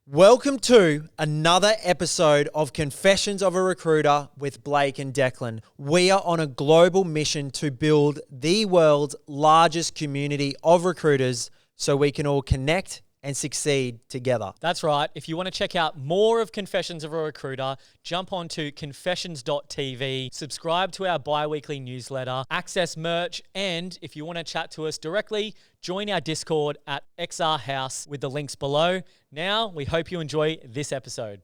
Welcome to another episode of Confessions of a Recruiter with Blake and Declan. We are on a global mission to build the world's largest community of recruiters so we can all connect and succeed together. That's right. If you want to check out more of Confessions of a Recruiter, jump onto confessions.tv, subscribe to our bi-weekly newsletter, access merch, and if you want to chat to us directly, join our Discord at XR House with the links below. Now, we hope you enjoy this episode.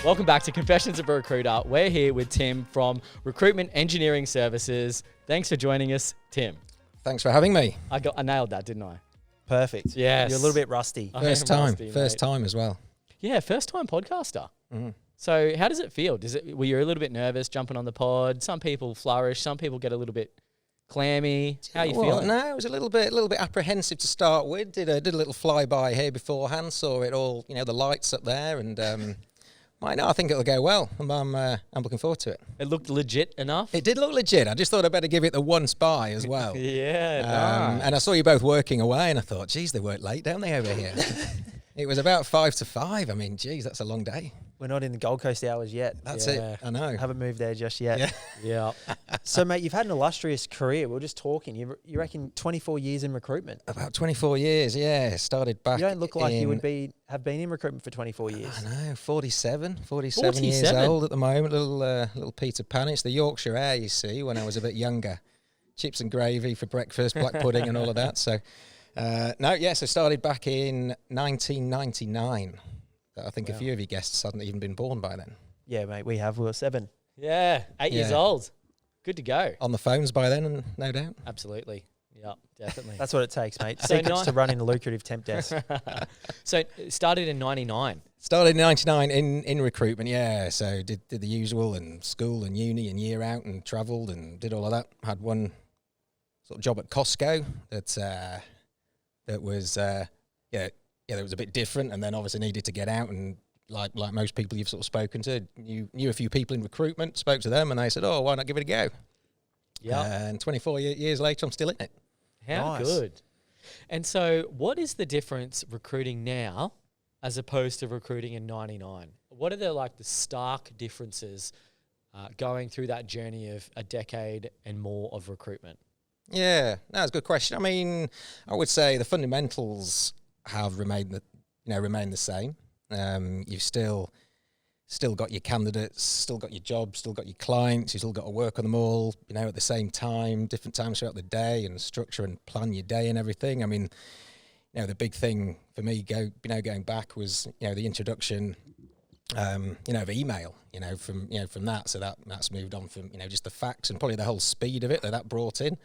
Welcome back to Confessions of a Recruiter. We're here with Tim from Recruitment Engineering Services. Thanks for joining us, Tim. Thanks for having me. I nailed that, didn't I? Perfect. Yes. You're a little bit rusty. First time as well. Yeah, first time podcaster. Mm. So how does it feel? Were you a little bit nervous jumping on the pod? Some people flourish, some people get a little bit clammy. How are you feeling? No, I was a little bit apprehensive to start with. Did a little flyby here beforehand, saw it all, the lights up there, and I think it'll go well. I'm looking forward to it. It looked legit enough? It did look legit. I just thought I'd better give it the once by as well. Yeah, nice. And I saw you both working away, and I thought, geez, they work late, don't they, over here? It was about 5 to 5. I mean, geez, that's a long day. We're not in the Gold Coast hours yet. That's it. I know. Haven't moved there just yet. Yeah. So, mate, you've had an illustrious career. We were just talking. You reckon 24 years in recruitment? About 24 years, yeah. Started back. You don't look like you would have been in recruitment for 24 years. I know, 47 years old at the moment. Little Peter Pan. It's the Yorkshire air, you see, when I was a bit younger. Chips and gravy for breakfast, black pudding and all of that. So, so started back in 1999. I think a few of your guests hadn't even been born by then. Yeah, mate, we were 7. Yeah, 8 years old. Good to go. On the phones by then, and no doubt. Absolutely. Yeah, definitely. That's what it takes, mate. Secrets to running a lucrative temp desk. So it started in 99. Started in 99 in recruitment, yeah. So did the usual and school and uni and year out and travelled and did all of that. Had one sort of job at Costco that was that was a bit different, and then obviously needed to get out, and like most people you've sort of spoken to, knew a few people in recruitment, spoke to them, and they said, oh, why not give it a go? Yeah. And 24 years later, I'm still in it. How nice. Good. And so what is the difference recruiting now as opposed to recruiting in 99? What are the stark differences going through that journey of a decade and more of recruitment? Yeah, that's a good question. I mean, I would say the fundamentals have remained the same. You've still got your candidates, still got your jobs, still got your clients. You still got to work on them all, at the same time, different times throughout the day, and structure and plan your day and everything. I mean, the big thing for me going back was the introduction, of email. From that. So that's moved on from just the facts and probably the whole speed of it that brought in.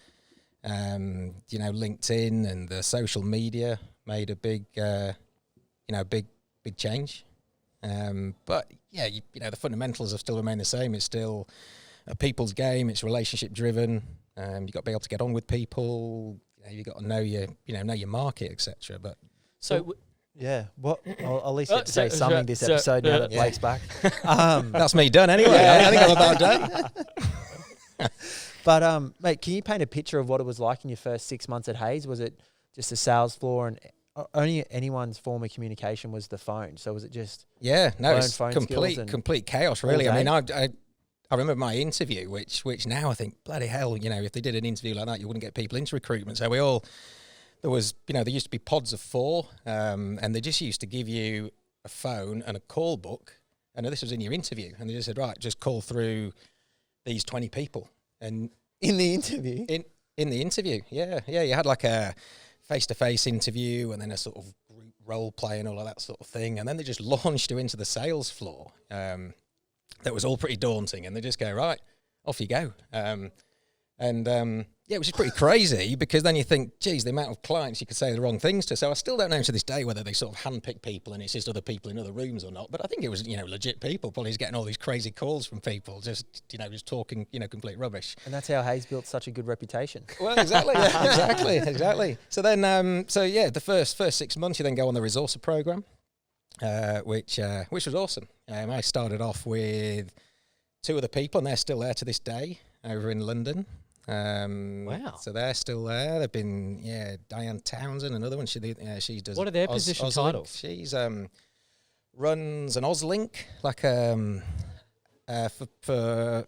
LinkedIn and the social media made a big change. But yeah, the fundamentals have still remained the same. It's still a people's game. It's relationship driven. You've got to be able to get on with people. You've got to know your market, etc. But yeah, I'll at least get to say something this episode now that Blake's back. That's me done anyway. I think I'm about done. But mate, can you paint a picture of what it was like in your first 6 months at Hayes? Was it just a sales floor and only anyone's form of communication was the phone? So was it just it's complete chaos, really. I mean, I remember my interview, which now I think, bloody hell, if they did an interview like that, you wouldn't get people into recruitment. So there used to be pods of 4, and they just used to give you a phone and a call book, and this was in your interview, and they just said, right, just call through these 20 people. And in the interview? In the interview, yeah. You had like a face-to-face interview and then a sort of group role play and all of that sort of thing. And then they just launched you into the sales floor. That was all pretty daunting. And they just go, right, off you go. It was just pretty crazy, because then you think, geez, the amount of clients you could say the wrong things to. So I still don't know to this day whether they sort of handpick people and it's just other people in other rooms or not. But I think it was, legit people. Probably he's getting all these crazy calls from people, just talking, complete rubbish. And that's how Hayes built such a good reputation. Well, exactly. Exactly. So then, the first 6 months, you then go on the resourcer program, which was awesome. I started off with 2 other people, and they're still there to this day. over in London. Wow. So they're still there. They've been, Diane Townsend, another one. She does. What are their position titles? She's runs an Ozlink, like for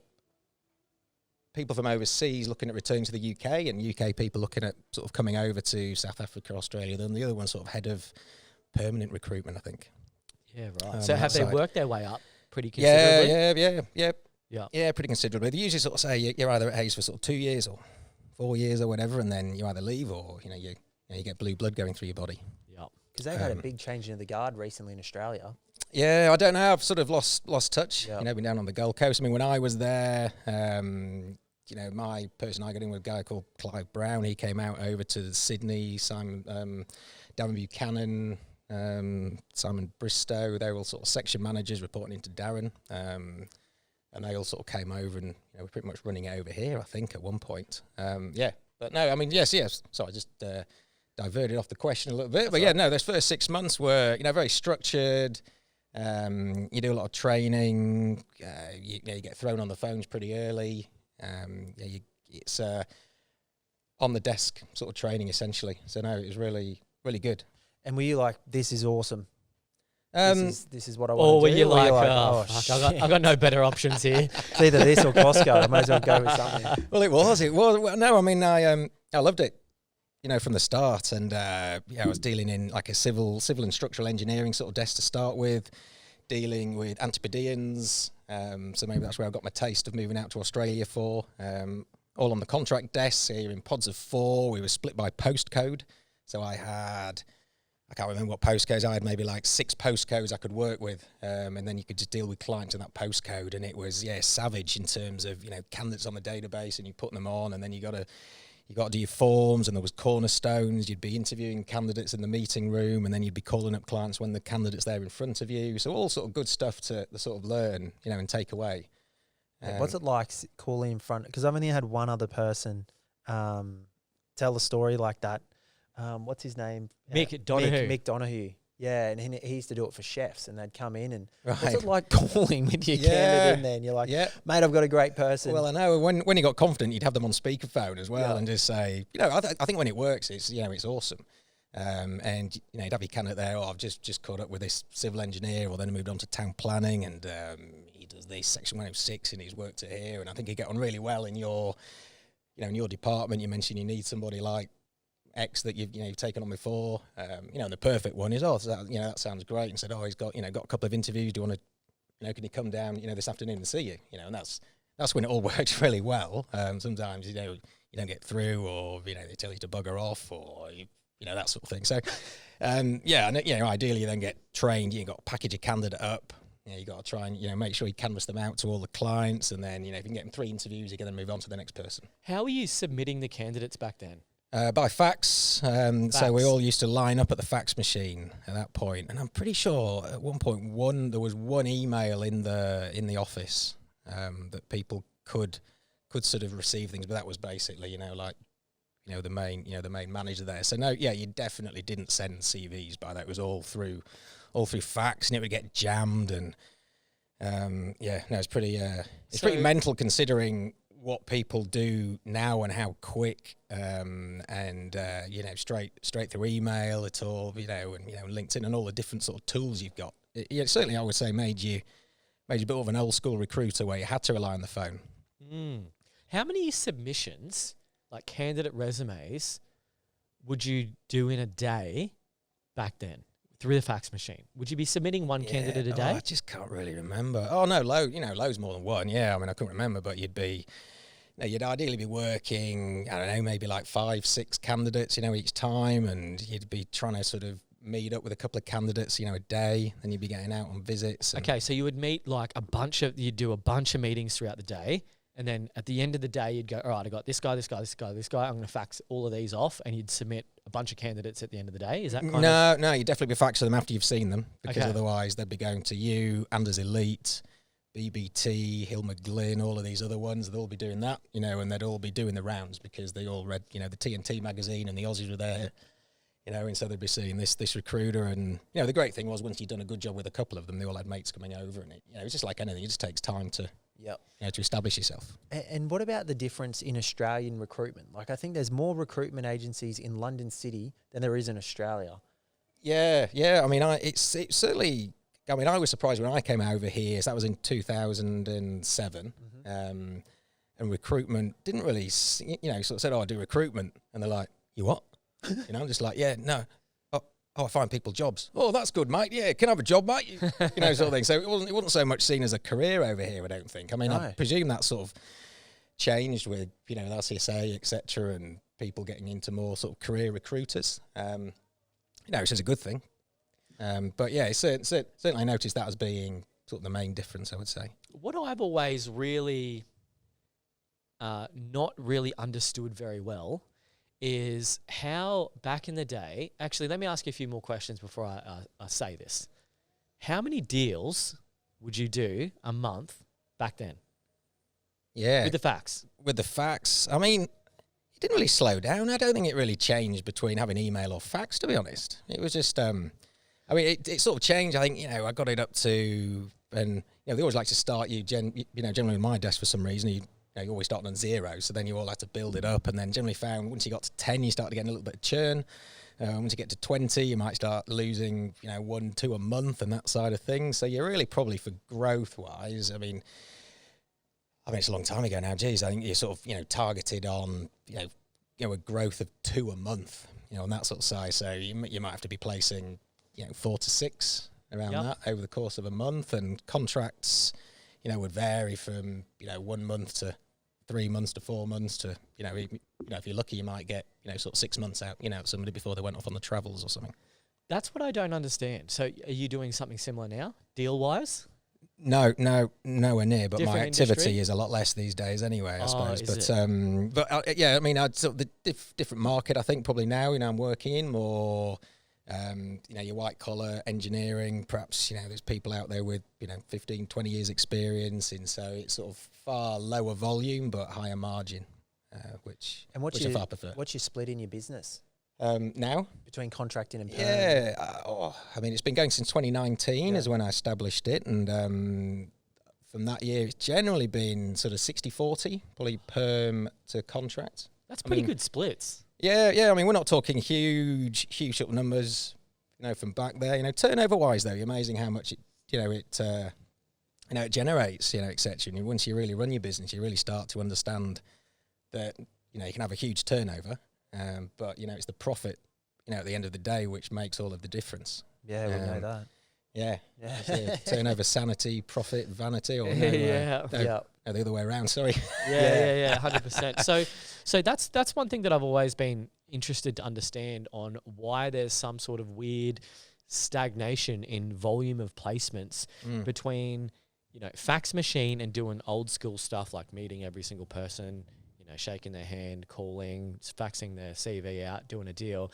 people from overseas looking at returning to the UK, and UK people looking at sort of coming over to South Africa, Australia. Then the other one sort of head of permanent recruitment, I think. Yeah, right. So have they worked their way up pretty considerably? Yeah, pretty considerably. They usually sort of say you're either at Hayes for sort of 2 years or 4 years or whatever, and then you either leave or you get blue blood going through your body. Yeah, because they've had a big change in the guard recently in Australia. Yeah, I don't know. I've sort of lost touch. Yep. Been down on the Gold Coast. I mean, when I was there, my person I got in with a guy called Clive Brown. He came out over to Sydney. Darren Buchanan, Simon Bristow. They were all sort of section managers reporting into Darren. And they all sort of came over and were pretty much running it over here, I think, at one point. But no, I mean, yes. So I just diverted off the question a little bit. But those first 6 months were, very structured. You do a lot of training. You get thrown on the phones pretty early. It's on the desk sort of training, essentially. So no, it was really, really good. And were you like, this is awesome? This is what I want to do. Or were you like, fuck, I got no better options here. It's either this or Costco. I might as well go with something. Well, it was. Well, no, I mean, I loved it, from the start. And I was dealing in like a civil and structural engineering sort of desk to start with, dealing with Antipodeans. So maybe that's where I got my taste of moving out to Australia for. All on the contract desk here in pods of 4. We were split by postcode. So I can't remember what postcodes. I had maybe like 6 postcodes I could work with, and then you could just deal with clients in that postcode, and it was savage in terms of candidates on the database, and you put them on, and then you got to do your forms, and there was cornerstones. You'd be interviewing candidates in the meeting room, and then you'd be calling up clients when the candidate's there in front of you. So all sort of good stuff to sort of learn, and take away. What's it like calling in front? Because I've only had one other person tell a story like that. What's his name? Mick Donahue. Mick Donahue. Yeah, and he used to do it for chefs, and they'd come in and Right. what's it like calling with your candidate in there? And you're like, mate, I've got a great person. Well, I know when you got confident, you'd have them on speakerphone as well, and just say, I think when it works, it's it's awesome. And you'd have your candidate there. I've just caught up with this civil engineer, or then moved on to town planning, and he does this section 106, and he's worked it here, and I think he'd get on really well in your, in your department. You mentioned you need somebody like X that you've taken on before, and the perfect one is, that sounds great, and said, he's got got a couple of interviews. Do you want to, can you come down, this afternoon and see you, and that's when it all works really well. Sometimes you don't get through, or they tell you to bugger off, or that sort of thing. So, ideally you then get trained. You got to package a candidate up. You got to try and make sure you canvas them out to all the clients, and then if you can get them 3 interviews, you can then move on to the next person. How were you submitting the candidates back then? By fax. So we all used to line up at the fax machine at that point, and I'm pretty sure at one point there was one email in the office that people could sort of receive things, but that was basically the main manager there. So no, you definitely didn't send CVs by that. It was all through fax, and it would get jammed, and it's pretty pretty mental considering what people do now and how quick, straight through email, it's all, and LinkedIn and all the different sort of tools you've got. It certainly, I would say, made you a bit of an old school recruiter where you had to rely on the phone. How many submissions, like candidate resumes, would you do in a day back then through the fax machine? Would you be submitting one candidate a day? I just can't really remember. Oh no, loads more than one. Yeah, I mean, I couldn't remember, but you'd ideally be working, I don't know, maybe like 5-6 candidates, each time, and you'd be trying to sort of meet up with a couple of candidates, a day, then you'd be getting out on visits. Okay, so you would meet like you'd do a bunch of meetings throughout the day, and then at the end of the day, you'd go, all right, I got this guy, this guy, this guy, this guy, I'm going to fax all of these off, and you'd submit a bunch of candidates at the end of the day. Is that kind of... No, you'd definitely be faxing them after you've seen them, because otherwise they'd be going to you, Anders Elite, BBT, Hill McGlynn, all of these other ones. They'll all be doing that, and they'd all be doing the rounds because they all read, the TNT magazine, and the Aussies were there, and so they'd be seeing this recruiter. And, the great thing was once you'd done a good job with a couple of them, they all had mates coming over, and it was just like anything. It just takes time to Yep. to establish yourself. And what about the difference in Australian recruitment? Like, I think there's more recruitment agencies in London City than there is in Australia. Yeah. I mean, it's certainly. I mean, I was surprised when I came over here. So that was in 2007, and recruitment didn't really, sort of said, "Oh, I do recruitment," and they're like, "You what?" I'm just like, "Yeah, no." Oh, I find people jobs. Oh, that's good, mate. Yeah, can I have a job, mate? Sort of thing. So it wasn't so much seen as a career over here, I don't think. I mean, I presume that sort of changed with, with RCSA, etc., and people getting into more sort of career recruiters, which is a good thing. But yeah, certainly I noticed that as being sort of the main difference, I would say. What I've always really not really understood very well is how back in the day, actually, let me ask you a few more questions before I say this. How many deals would you do a month back then? Yeah. With the fax? With the fax, I mean, it didn't really slow down. I don't think it really changed between having email or fax, to be honest. It was just, it sort of changed. I think, I got it up to, and, they always like to start generally on my desk for some reason, you always start on 0, so then you all had to build it up, and then generally found once you got to 10, you started getting a little bit of churn. Once you get to 20, you might start losing, 1, 2 a month and that side of things. So you're really probably for growth-wise, I mean, it's a long time ago now. Geez, I think you're sort of, targeted on, a growth of 2 a month, on that sort of size. So you might have to be placing, 4 to 6 around that over the course of a month, and contracts, would vary from, 1 month to 3 months to 4 months to, if you're lucky, you might get, sort of 6 months out, somebody before they went off on the travels or something. That's what I don't understand. So are you doing something similar now, deal-wise? No, nowhere near. But Different my activity industry? is a lot less these days, anyway. I suppose. Is But yeah, I mean, I'd sort of the different market. I think probably now, I'm working in more, your white collar engineering. Perhaps there's people out there with 15, 20 years experience, and so it's sort of far lower volume but higher margin, which I far prefer. What's your split in your business? Now Between contracting and perm? Yeah, I mean, it's been going since 2019 is when I established it, and from that year it's generally been sort of 60-40, probably perm to contract. That's pretty good splits. Yeah, I mean, we're not talking huge sort of numbers, from back there. Turnover wise though, amazing how much it it generates, etc. And once you really run your business, you really start to understand that you can have a huge turnover. But it's the profit, at the end of the day, which makes all of the difference. Yeah, we know that. Yeah. Turnover, sanity, profit, vanity, or the other way around. Sorry. Yeah, 100%. So that's one thing that I've always been interested to understand on why there's some sort of weird stagnation in volume of placements between fax machine and doing old school stuff like meeting every single person, shaking their hand, calling, faxing their CV out, doing a deal.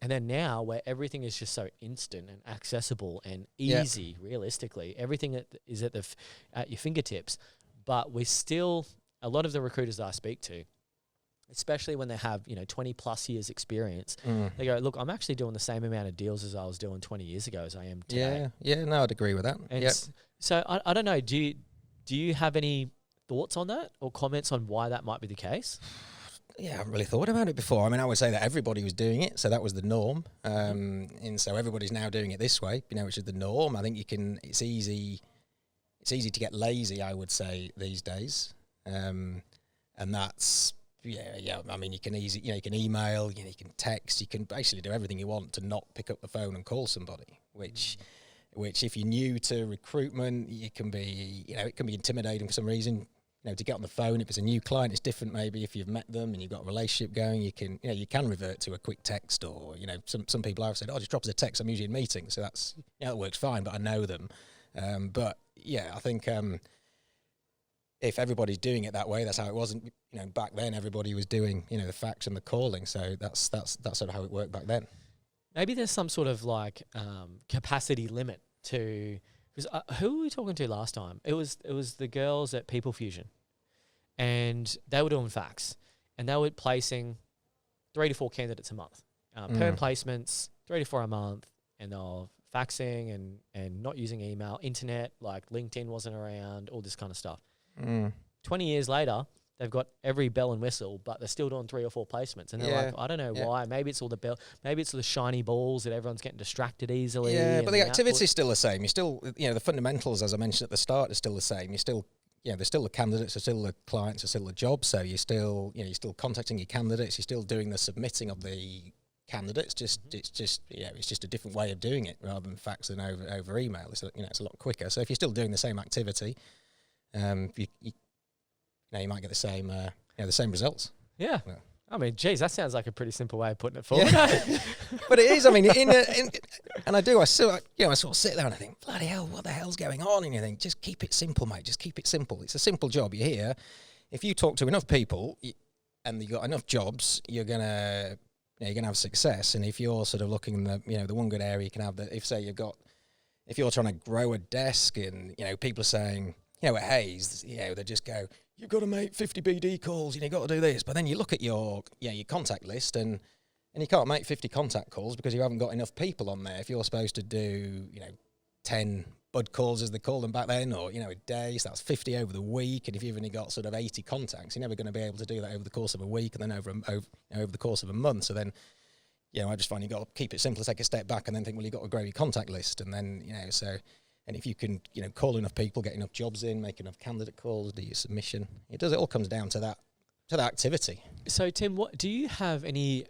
And then now where everything is just so instant and accessible and easy, realistically, everything is at your fingertips. But we're still, a lot of the recruiters that I speak to, especially when they have, 20 plus years experience, they go, look, I'm actually doing the same amount of deals as I was doing 20 years ago as I am today. Yeah, no, I'd agree with that. And so I don't know, do you have any thoughts on that or comments on why that might be the case? Yeah, I haven't really thought about it before. I mean, I would say that everybody was doing it, so that was the norm. And so everybody's now doing it this way, which is the norm. I think it's easy to get lazy, I would say, these days. And that's, I mean, you can you can email, you can text, you can basically do everything you want to not pick up the phone and call somebody, which if you're new to recruitment, it can be intimidating for some reason. To get on the phone, if it's a new client, it's different. Maybe if you've met them and you've got a relationship going, you can revert to a quick text, or some people I've said, just drop us a text. I'm usually in meetings, so that's that works fine. But I know them. But yeah, I think if everybody's doing it that way, that's how it was. Back then everybody was doing the fax and the calling, so that's sort of how it worked back then. Maybe there's some sort of like capacity limit to. Because who were we talking to last time? It was the girls at People Fusion, and they were doing fax, and they were placing 3 to 4 candidates a month. Perm placements, 3 to 4 a month, and they were faxing and not using email, internet, like LinkedIn wasn't around, all this kind of stuff. 20 years later, they've got every bell and whistle, but they're still doing 3 or 4 placements. And they're like, I don't know why. Maybe it's all maybe it's the shiny balls that everyone's getting distracted easily. Yeah, but the activity is still the same. You still, the fundamentals, as I mentioned at the start, are still the same. You still, there's still the candidates, there's still the clients, there's still the job. So you're still, you're still contacting your candidates. You're still doing the submitting of the candidates. It's just a different way of doing it rather than fax and over email. It's it's a lot quicker. So if you're still doing the same activity, you might get the same results. Yeah. I mean, geez, that sounds like a pretty simple way of putting it forward. Yeah. But it is. I mean, and I sort of sit there and I think, bloody hell, what the hell's going on? And you think, just keep it simple, mate. Just keep it simple. It's a simple job. You're here. If you talk to enough people and you got enough jobs, you're gonna have success. And if you're sort of looking the one good area you can have, that if you're trying to grow a desk and people are saying, at Hayes, they just go, you've got to make 50 BD calls and you've got to do this. But then you look at your contact list and you can't make 50 contact calls because you haven't got enough people on there. If you're supposed to do, 10 bud calls as they call them back then, or, a day, so that's 50 over the week. And if you've only got sort of 80 contacts, you're never going to be able to do that over the course of a week and then over the course of a month. So then, I just find you've got to keep it simple, take a step back and then think, well, you've got to grow your contact list. And then, and if you can, call enough people, get enough jobs in, make enough candidate calls, do your submission, it all comes down to that activity. So, Tim, what do you have any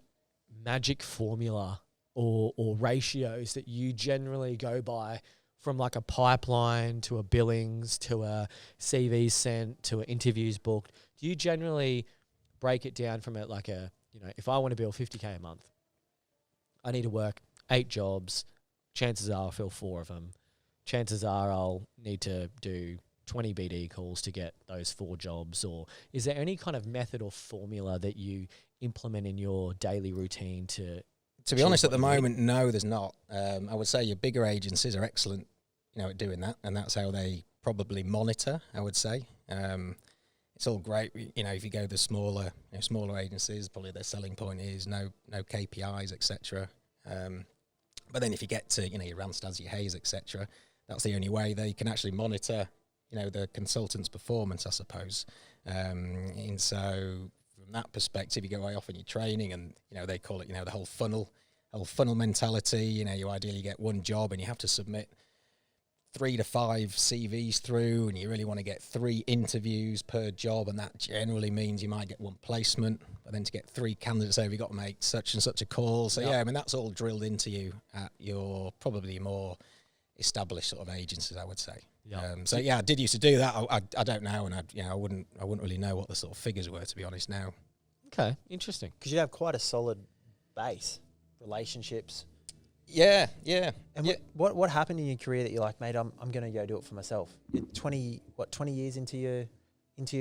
magic formula or ratios that you generally go by from like a pipeline to a billings to a CV sent to an interviews booked? Do you generally break it down from it like if I want to bill 50K a month, I need to work 8 jobs. Chances are I'll fill 4 of them. Chances are I'll need to do 20 BD calls to get those 4 jobs. Or is there any kind of method or formula that you implement in your daily routine to be honest, at the moment, no, there's not. I would say your bigger agencies are excellent, at doing that, and that's how they probably monitor, I would say. It's all great, if you go the smaller agencies, probably their selling point is no KPIs, etc. But then if you get to, your Randstads, your Hayes, etc., that's the only way they can actually monitor, the consultant's performance, I suppose. And so from that perspective, you go way off in your training and, they call it, the whole funnel mentality. You ideally get one job and you have to submit 3 to 5 CVs through, and you really want to get 3 interviews per job, and that generally means you might get 1 placement, but then to get 3 candidates over, you've got to make such and such a call. So that's all drilled into you at your probably more established sort of agencies, I would say. I did used to do that. I don't know, and I wouldn't really know what the sort of figures were, to be honest, now. Okay, interesting. Because you have quite a solid base, relationships. Yeah. And what happened in your career that you're like, mate, I'm going to go do it for myself? You're 20 years into your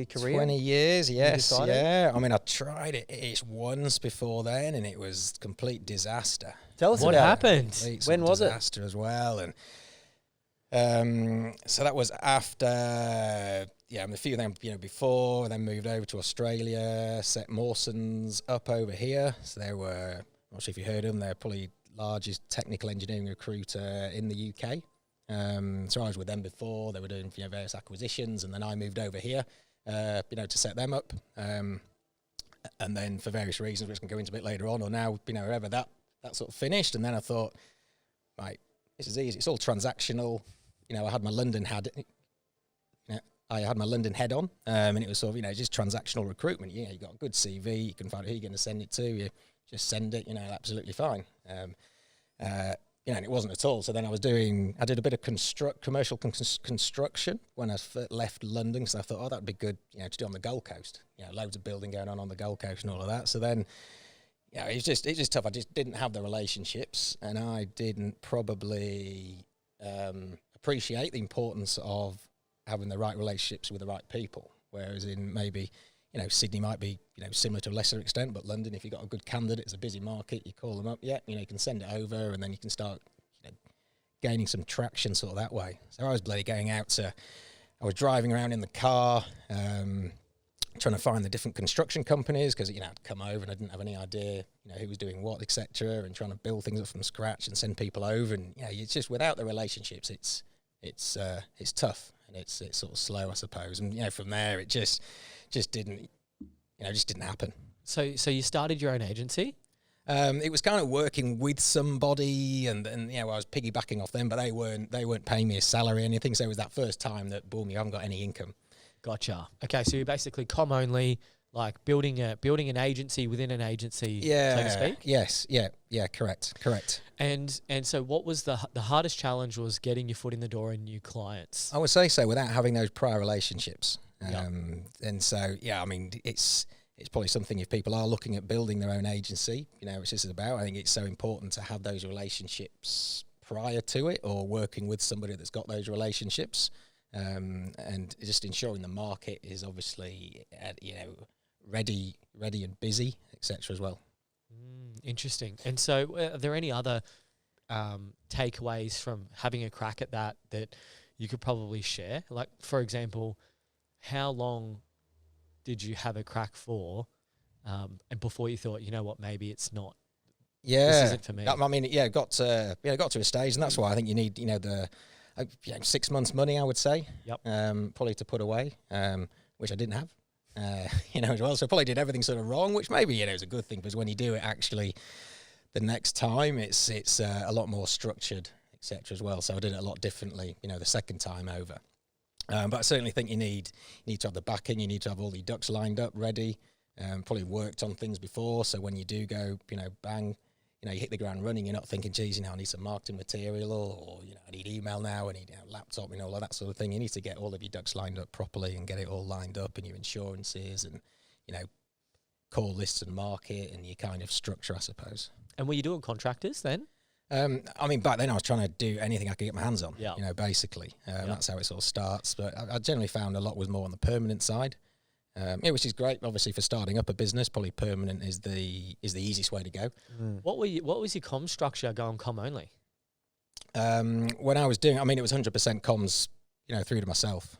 career? 20 years, yes, yeah. I mean, I tried it once before then, and it was complete disaster. Tell us what happened. When was it? Disaster as well, and so that was after. A few of them, before. Then moved over to Australia, set Mawson's up over here. So they were, I'm not sure if you heard of them. They're probably largest technical engineering recruiter in the UK. So I was with them before. They were doing various acquisitions, and then I moved over here, to set them up. And then for various reasons, which we can go into a bit later on, or now, wherever that sort of finished. And then I thought, right, this is easy. It's all transactional. I had my London head on, and it was sort of, just transactional recruitment. You got a good CV, you can find out who you're going to send it to, you just send it, absolutely fine. And it wasn't at all. So then I did a bit of commercial construction when I left London, because I thought, that'd be good, to do on the Gold Coast. Loads of building going on the Gold Coast and all of that. So then, it's just tough. I just didn't have the relationships, and I didn't probably appreciate the importance of having the right relationships with the right people. Whereas in maybe, Sydney might be, similar to a lesser extent, but London, if you've got a good candidate, it's a busy market, you call them up, you can send it over, and then you can start, gaining some traction sort of that way. So I was bloody going out I was driving around in the car, trying to find the different construction companies, because, I'd come over and I didn't have any idea, who was doing what, etc., and trying to build things up from scratch and send people over. And, it's just without the relationships, it's tough. and it's sort of slow, I suppose. And from there it just didn't happen. So you started your own agency? It was kind of working with somebody, and I was piggybacking off them, but they weren't paying me a salary or anything. So it was that first time that, boom, you haven't got any income. Gotcha. Okay, so you're basically comm only, like building an agency within an agency, so to speak. Yes. Yeah. Correct. And so what was the hardest challenge was getting your foot in the door and new clients? I would say so, without having those prior relationships. Yep. And so, I mean, it's probably something, if people are looking at building their own agency, which this is about, I think it's so important to have those relationships prior to it, or working with somebody that's got those relationships, and just ensuring the market is obviously, ready and busy, etc. as well. Interesting. And so are there any other takeaways from having a crack at that you could probably share? Like, for example, how long did you have a crack for, and before you thought, you know what, maybe it's not, this isn't for me? I mean, got to a stage, and that's why I think you need, the 6 months money, I would say. Yep. Probably to put away, which I didn't have, as well. So probably did everything sort of wrong, which maybe, is a good thing, because when you do it actually the next time, it's a lot more structured, etc. as well. So I did it a lot differently, the second time over. But I certainly think you need to have the backing. You need to have all your ducks lined up, ready. Probably worked on things before, so when you do go, bang, you hit the ground running. You're not thinking, geez, I need some marketing material, or I need email now, I need a laptop, all of that sort of thing. You need to get all of your ducks lined up properly and get it all lined up, and your insurances, and call lists and market, and your kind of structure, I suppose. And were you doing contractors then? I mean, back then I was trying to do anything I could get my hands on, yeah. Basically. That's how it sort of starts. But I generally found a lot was more on the permanent side, which is great, obviously, for starting up a business. Probably permanent is the easiest way to go. What was your comm structure going comm only? When I was doing, it was 100% comms, through to myself.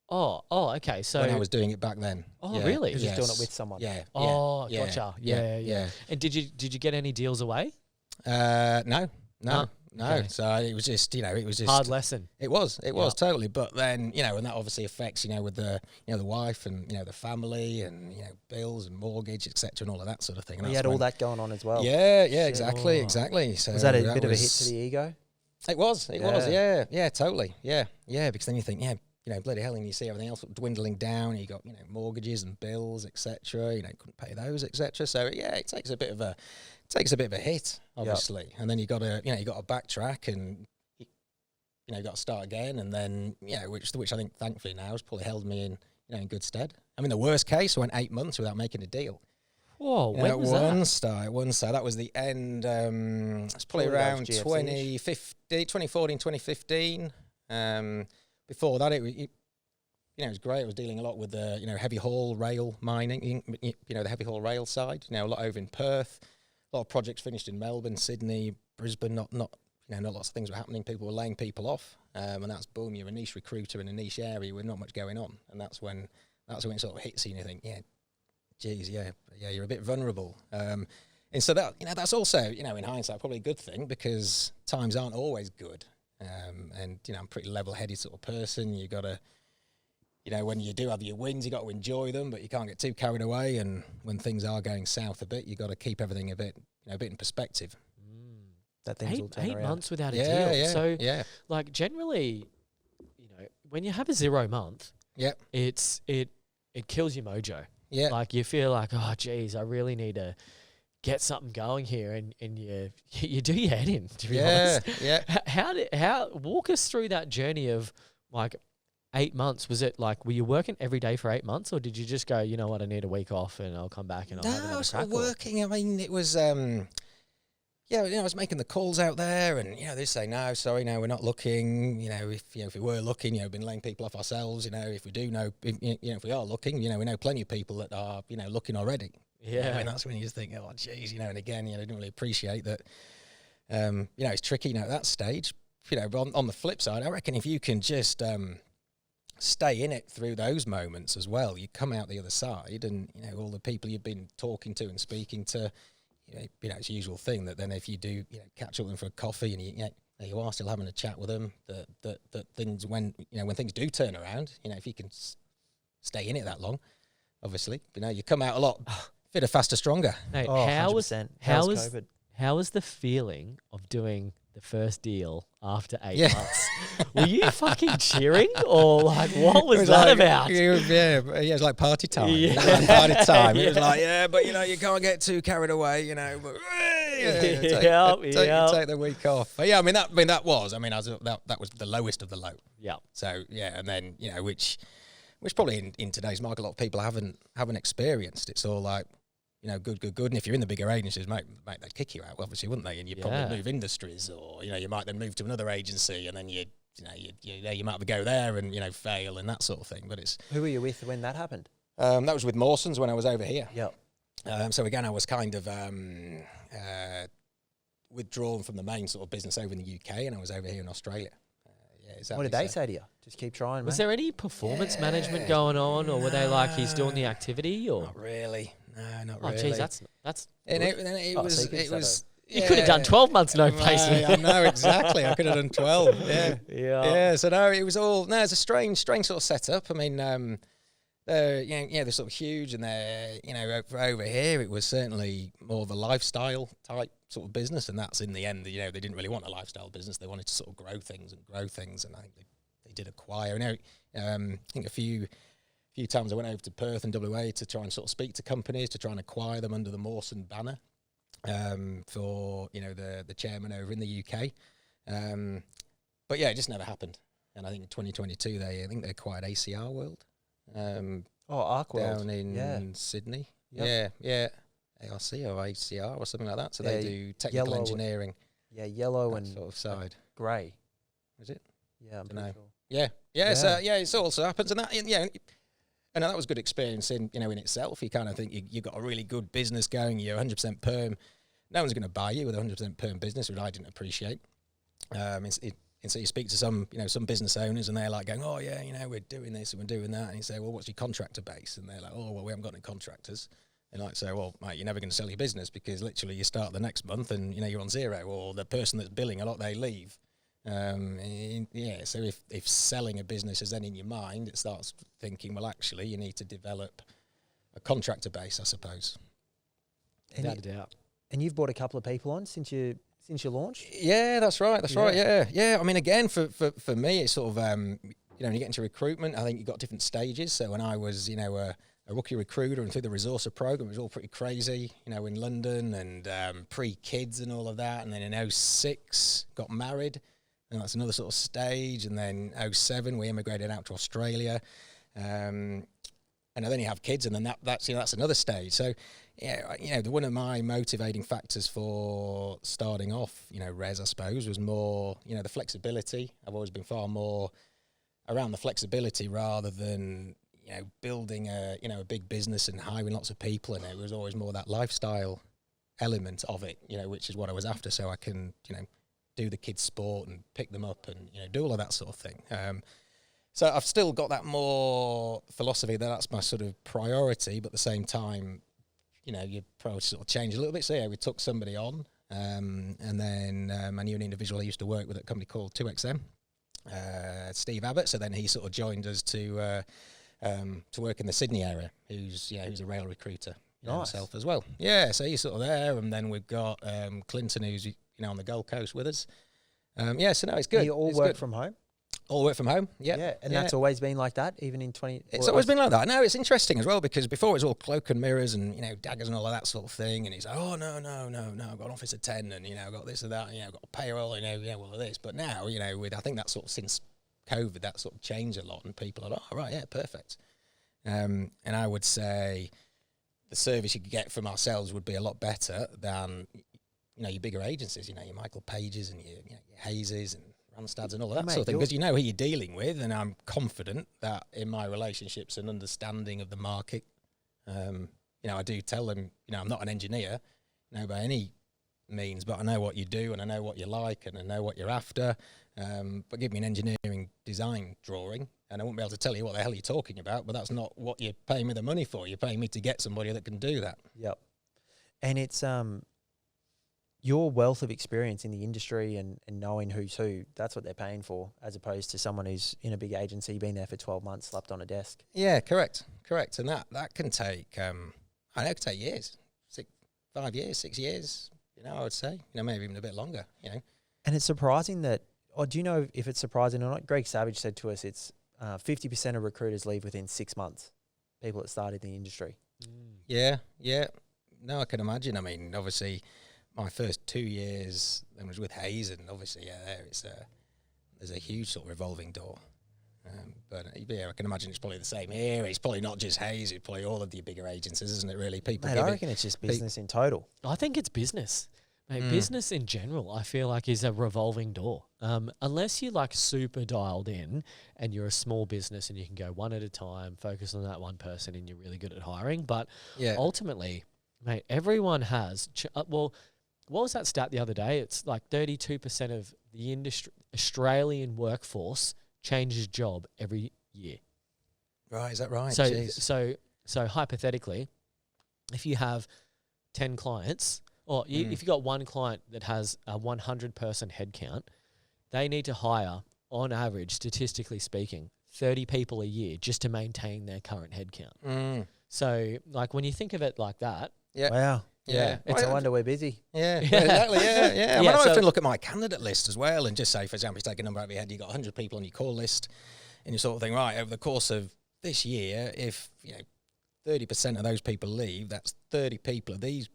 Oh, okay. So when I was doing it back then. Oh, really? You're just doing it with someone. Yeah. Oh, gotcha. Yeah. And did you get any deals away? No. Okay. So it was just, it was just hard lesson. It was totally. But then, and that obviously affects, with the, the wife and, the family and, bills and mortgage, etc. and all of that sort of thing. And you had all that going on as well. Yeah, exactly. So was that a bit of a hit to the ego? It was. Yeah, totally. Yeah, because then you think, bloody hell, and you see everything else dwindling down. You got, mortgages and bills, etc. Couldn't pay those, etc. So yeah, it takes a bit of a hit, obviously. Yep. And then you got to backtrack, and you got to start again. And then which I think thankfully now has probably held me in good stead. I mean, the worst case, I went 8 months without making a deal. Whoa, when was that? One star. That was the end. It's probably around 2014, 2015. Before that, it was great. I was dealing a lot with the heavy haul rail mining, the heavy haul rail side. A lot over in Perth. A lot of projects finished in Melbourne, Sydney, Brisbane. Not lots of things were happening. People were laying people off, and that's boom. You're a niche recruiter in a niche area with not much going on, and that's when it sort of hits you, and you think, you're a bit vulnerable. And so that that's also in hindsight probably a good thing, because times aren't always good. And I'm a pretty level-headed sort of person. You got to, when you do have your wins, you got to enjoy them, but you can't get too carried away. And when things are going south a bit, you got to keep everything a bit in perspective. That things will turn 8 around. months without a deal. Yeah, so, yeah. like, generally, when you have a 0 month, yeah, it kills your mojo. Yeah, like you feel like, oh, geez, I really need to get something going here, and you do your head in, to be honest. How walk us through that journey of like 8 months? Was it like, were you working every day for 8 months, or did you just go, you know what, I need a week off and I'll come back and I'll have another crack? No, I was sort of working. I mean, it was I was making the calls out there, and they say, no, sorry, no, we're not looking. If we were looking, been laying people off ourselves. If we do know, if we are looking, we know plenty of people that are looking already. Yeah, and that's when you just think, oh, geez, and again, I didn't really appreciate that. It's tricky, at that stage. But on the flip side, I reckon if you can just stay in it through those moments as well, you come out the other side, and all the people you've been talking to and speaking to, it's the usual thing that then if you do catch up with them for a coffee and you there you are, still having a chat with them. That things when things do turn around, if you can stay in it that long, obviously, you come out a lot fitter, faster, stronger. Mate, Oh, how 100%. was COVID? how was the feeling of doing the first deal after 8 Yeah. months? Were you fucking cheering, or like what was It that like, about? Yeah, it was like party time. Yeah. It was like party time. It was Yeah. like, but you can't get too carried away, but take the week off. But yeah, that was the lowest of the low. Yeah. So yeah, and then which probably in today's market a lot of people haven't experienced. It's all like good. And if you're in the bigger agencies, mate, they'd kick you out, obviously, wouldn't they? And you'd probably move industries, or you might then move to another agency, and then you might have a go there and fail and that sort of thing. But it's Who were you with when that happened? that was with Mawson's when I was over here. Yep. So again, I was kind of withdrawn from the main sort of business over in the UK, and I was over here in Australia. Exactly. What did they say to you? Just keep trying, Was mate. there any performance management going on, or were they like, he's doing the activity, or? Not really. No, not Oh, really. geez, that's. And good. it Oh, was. so you could It set was. You could have done 12 months no placement. I know exactly. I could have done 12. Yeah. Yeah. So no, it was all. No, it's a strange sort of setup. I mean, they're sort of huge, and they're for over here, it was certainly more of a lifestyle type sort of business, and that's in the end. They didn't really want a lifestyle business. They wanted to sort of grow things, and I think they did acquire. I think a few times I went over to Perth and WA to try and sort of speak to companies to try and acquire them under the Mawson banner for the chairman over in the UK. But yeah, it just never happened. And I think in 2022 they acquired ACR World. Arc World. Down in Sydney. Yep. Yeah. ARC or ACR or something like that. So they do technical yellow, engineering. Yeah, yellow and sort of side. grey. Is it? Yeah, I'm Dunno. pretty sure. Yeah. So it also happens, and that and that was a good experience in itself. You kind of think you got a really good business going. You're 100% perm. No one's going to buy you with a 100% perm business, which I didn't appreciate. And so you speak to some business owners, and they're like going, oh yeah, we're doing this and we're doing that, and you say, well, what's your contractor base? And they're like, oh well, we haven't got any contractors. And like say, well, mate, you're never going to sell your business because literally you start the next month and you're on zero, or the person that's billing a lot, they leave. So if selling a business is then in your mind, it starts thinking, well, actually, you need to develop a contractor base, I suppose. Without a doubt. And you've brought a couple of people on since you launched? Yeah, that's right. Yeah. I mean, again, for me, it's sort of when you get into recruitment, I think you've got different stages. So when I was a rookie recruiter and through the resourcer program, it was all pretty crazy, in London and pre-kids and all of that. And then in 2006, got married, and that's another sort of stage. And then 2007, we immigrated out to Australia. And then you have kids, and then that's another stage. So, one of my motivating factors for starting off, Res, I suppose, was more, the flexibility. I've always been far more around the flexibility rather than, building a big business and hiring lots of people. And it was always more that lifestyle element of it, which is what I was after. So I can, do the kids' sport and pick them up and, do all of that sort of thing. So I've still got that more philosophy that's my sort of priority, but at the same time, your approach sort of changed a little bit. So yeah, we took somebody on, and then I knew an individual I used to work with at a company called 2XM, Steve Abbott. So then he sort of joined us to work in the Sydney area. Who's a rail recruiter himself as well. Yeah, so he's sort of there, and then we've got Clinton, who's on the Gold Coast with us. So no, it's good. And you all work from home? All work from home, And that's always been like that, even in 20... It's always been like that. No, it's interesting as well, because before it was all cloak and mirrors and, daggers and all of that sort of thing, and he's like, oh, no, I've got an office of 10, and, I've got this and that, and, I've got a payroll, all of this. But now, I think that sort of since COVID, that sort of changed a lot, and people are like, oh, right, yeah, perfect. And I would say the service you could get from ourselves would be a lot better than, your bigger agencies, your Michael Pages and your Hayeses and Randstads and all of that sort of thing, because you know who you're dealing with, and I'm confident that in my relationships and understanding of the market, I do tell them, I'm not an engineer, by any means, but I know what you do and I know what you like and I know what you're after, but give me an engineering design drawing and I won't be able to tell you what the hell you're talking about, but that's not what you're paying me the money for. You're paying me to get somebody that can do that. Yep. And it's your wealth of experience in the industry and knowing who's who, that's what they're paying for, as opposed to someone who's in a big agency, been there for 12 months, slapped on a desk. Yeah, correct. And that can take, I know it can take years, 5 years, 6 years, I would say, maybe even a bit longer, And it's surprising that, or do you know if it's surprising or not? Greg Savage said to us it's 50% of recruiters leave within 6 months, people that started in the industry. Yeah. No, I can imagine. I mean, obviously, my first 2 years then was with Hayes, and obviously, there's a huge sort of revolving door. But I can imagine it's probably the same here. It's probably not just Hayes; it's probably all of the bigger agencies, isn't it? Really, people. Mate, I reckon it's just business in total. I think it's business. Mate, business in general, I feel like, is a revolving door. Unless you're like super dialed in and you're a small business and you can go one at a time, focus on that one person, and you're really good at hiring. But ultimately, mate, everyone has. What was that stat the other day? It's like 32% of the Australian workforce changes job every year. Right, is that right? So hypothetically, if you have 10 clients, or if you've got one client that has a 100-person headcount, they need to hire, on average, statistically speaking, 30 people a year just to maintain their current headcount. So, like, when you think of it like that... Wow. Yeah. It's no wonder we're busy. Yeah, exactly. Yeah. I mean, I often look at my candidate list as well and just say, for example, you take a number out of your head, you've got 100 people on your call list, and you sort of think, right, over the course of this year, if 30% of those people leave, that's 30 people. These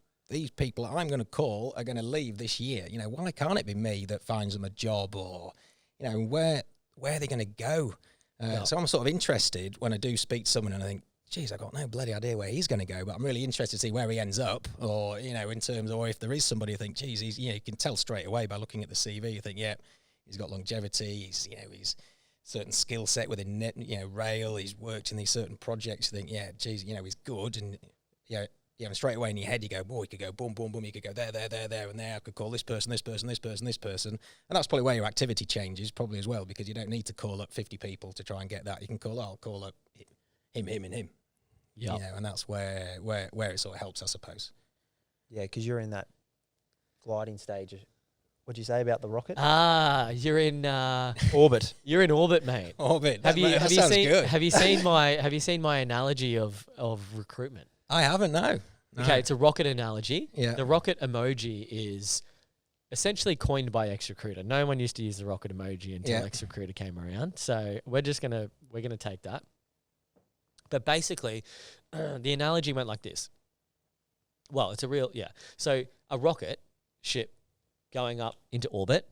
people I'm going to call are going to leave this year. Why can't it be me that finds them a job, or where are they going to go? So I'm sort of interested when I do speak to someone and I think, geez, I've got no bloody idea where he's going to go, but I'm really interested to see where he ends up, or, in terms of, or if there is somebody you think, geez, he's, you can tell straight away by looking at the CV, you think, he's got longevity, he's certain skill set within rail, he's worked in these certain projects, you think, geez, he's good, and, and straight away in your head you go, boy, you could go boom, boom, boom, you could go there, and there, I could call this person, and that's probably where your activity changes, probably as well, because you don't need to call up 50 people to try and get that. You can I'll call up him, and him. Yeah, and that's where it sort of helps, I suppose. Yeah, because you're in that gliding stage. What'd you say about the rocket? You're in orbit. You're in orbit, mate. Orbit. Have you seen my analogy of recruitment? I haven't. No. Okay, it's a rocket analogy. Yeah. The rocket emoji is essentially coined by X-Recruiter. No one used to use the rocket emoji until X-Recruiter came around. So we're gonna take that. But basically, the analogy went like this. Well, it's So a rocket ship going up into orbit,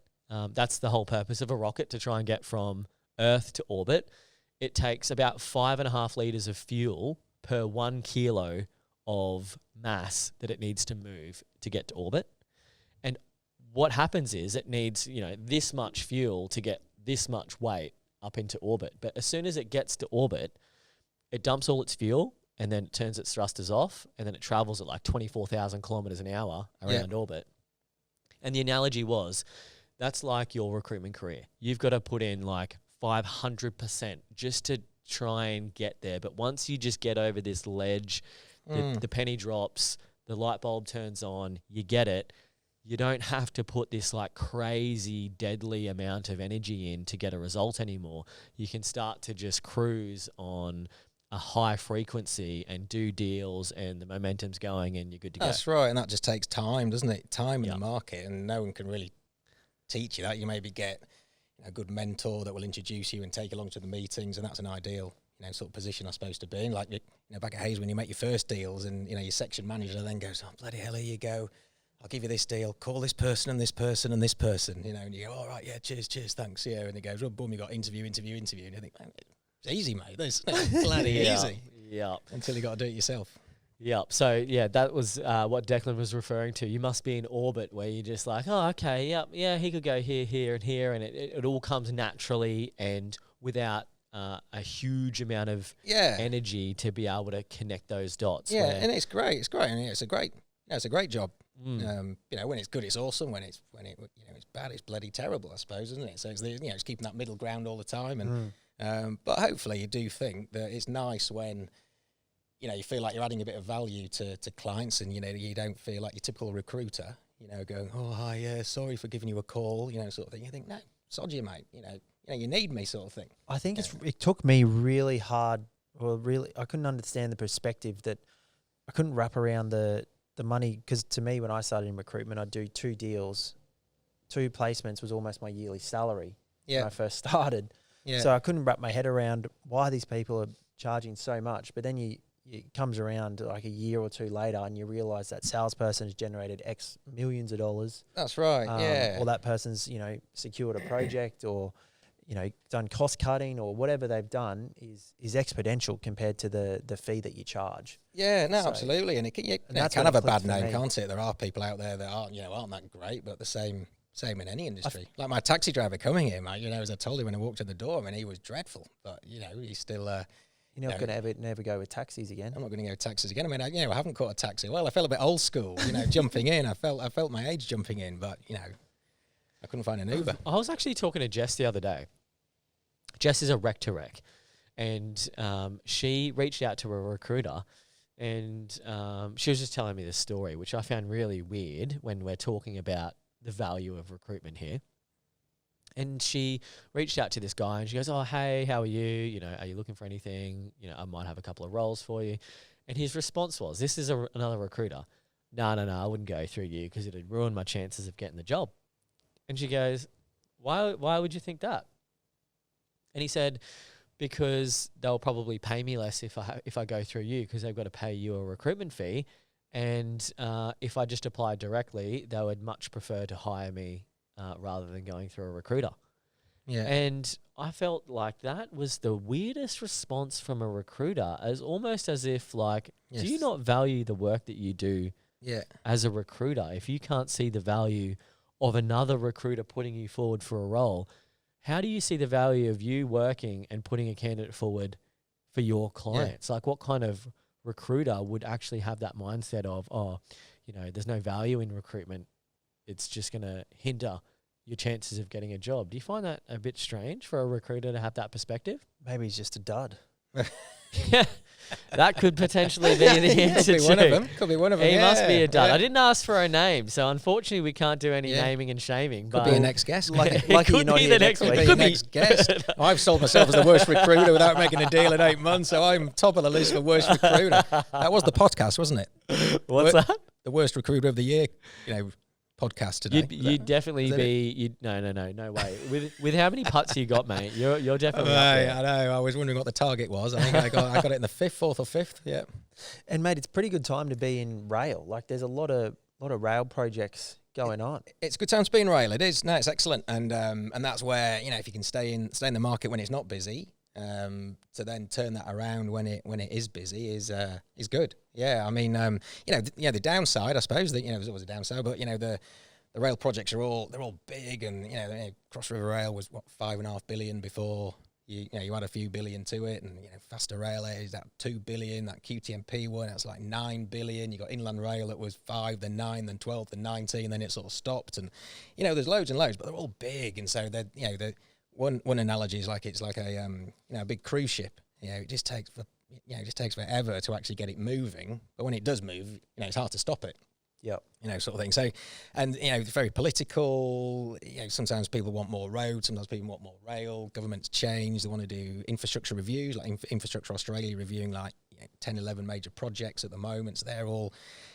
that's the whole purpose of a rocket, to try and get from Earth to orbit. It takes about 5.5 litres of fuel per 1 kilo of mass that it needs to move to get to orbit. And what happens is it needs, this much fuel to get this much weight up into orbit. But as soon as it gets to orbit, it dumps all its fuel and then it turns its thrusters off, and then it travels at like 24,000 kilometers an hour around orbit. And the analogy was, that's like your recruitment career. You've got to put in like 500% just to try and get there. But once you just get over this ledge, the penny drops, the light bulb turns on, you get it. You don't have to put this like crazy, deadly amount of energy in to get a result anymore. You can start to just cruise on a high frequency and do deals, and the momentum's going and you're good to go. That's right, and that just takes time, doesn't it? Time in the market, and no one can really teach you that. You maybe get a good mentor that will introduce you and take you along to the meetings, and that's an ideal sort of position, I suppose, to be in. Like back at Hayes, when you make your first deals, and your section manager then goes, "Oh bloody hell, here you go. I'll give you this deal. Call this person and this person and this person." And you go, "All right, yeah, cheers, thanks." Yeah, and it goes, "Oh, boom, you got interview," and you think, man, it's easy, mate. This bloody easy. Yeah. Until you got to do it yourself. Yep. So that was what Declan was referring to. You must be in orbit where you're just like, oh, okay, yeah, he could go here, here, and here, and it all comes naturally and without a huge amount of energy to be able to connect those dots. Yeah, and it's great. It's great. I mean, it's a great job. When it's good, it's awesome. When it's bad, it's bloody terrible, I suppose, isn't it? So it's keeping that middle ground all the time, and but hopefully you do think that it's nice when you feel like you're adding a bit of value to clients, and you don't feel like your typical recruiter, going, oh hi, yeah, sorry for giving you a call, sort of thing. You think, no, sod you, mate. You need me, sort of thing. I think it took me really hard, I couldn't understand the perspective that I couldn't wrap around the money, because to me, when I started in recruitment, I'd do 2 deals, 2 placements was almost my yearly salary when I first started. Yeah. So I couldn't wrap my head around why these people are charging so much. But then it comes around like a year or 2 later, and you realise that salesperson has generated X millions of dollars. That's right. Or that person's secured a project, or done cost cutting, or whatever they've done is exponential compared to the fee that you charge. Yeah, no, absolutely, and it can have a bad name, can't it? There are people out there that aren't that great, but the same in any industry. Like my taxi driver coming here, mate. As I told you when I walked in the door, I mean, he was dreadful, but he's still. You're not going to never go with taxis again. I'm not going to go with taxis again. I mean, I haven't caught a taxi. Well, I felt a bit old school, jumping in. I felt my age jumping in, but I couldn't find an Uber. I was actually talking to Jess the other day. Jess is a rec to rec, and she reached out to a recruiter, and she was just telling me this story, which I found really weird when we're talking about the value of recruitment here. And she reached out to this guy, and she goes, oh, hey, how are you? Are you looking for anything? I might have a couple of roles for you. And his response was, this is another recruiter. No, I wouldn't go through you because it would ruin my chances of getting the job. And she goes, why would you think that? And he said, because they'll probably pay me less if I go through you, because they've got to pay you a recruitment fee. And if I just apply directly, they would much prefer to hire me rather than going through a recruiter. Yeah. And I felt like that was the weirdest response from a recruiter, almost as if like, yes, do you not value the work that you do as a recruiter? If you can't see the value of another recruiter putting you forward for a role, how do you see the value of you working and putting a candidate forward for your clients? Like, what kind of recruiter would actually have that mindset of, there's no value in recruitment, it's just going to hinder your chances of getting a job? Do you find that a bit strange for a recruiter to have that perspective? Maybe he's just a dud. Yeah, that could potentially be the answer. Could be one of them. He must be a dud. I didn't ask for a name, so unfortunately we can't do any naming and shaming. Could be your next guest. Lucky you're not here next week. Could be your next guest. I've sold myself as the worst recruiter without making a deal in 8 months, so I'm top of the list for worst recruiter. That was the podcast, wasn't it? What's that? The worst recruiter of the year. Podcast today. You'd definitely be. No way. With how many putts you got, mate, you're definitely. Up there. I know. I was wondering what the target was. I think I got it in the 4th or 5th. Yeah. And mate, it's a pretty good time to be in rail. Like, there's a lot of rail projects going on. It's a good time to be in rail. It is. No, it's excellent, and that's where if you can stay in the market when it's not busy, to then turn that around when it is busy is good. Yeah, I mean, the downside, I suppose, that there's always a downside, but the rail projects they're all big, and Cross River Rail was what, $5.5 billion before you add a few billion to it, and Faster Rail is that $2 billion, that QTMP one that's like $9 billion. You got Inland Rail that was 5, then 9, then 12, then 19, then it sort of stopped, and there's loads and loads, but they're all big, and so they're one analogy is like it's like a big cruise ship. It just takes forever to actually get it moving, but when it does move, it's hard to stop it. Yep. Sort of thing. So, and it's very political. Sometimes people want more road, sometimes people want more rail. Governments change. They want to do infrastructure reviews, like Infrastructure Australia reviewing like 10, 11 major projects at the moment. So they're all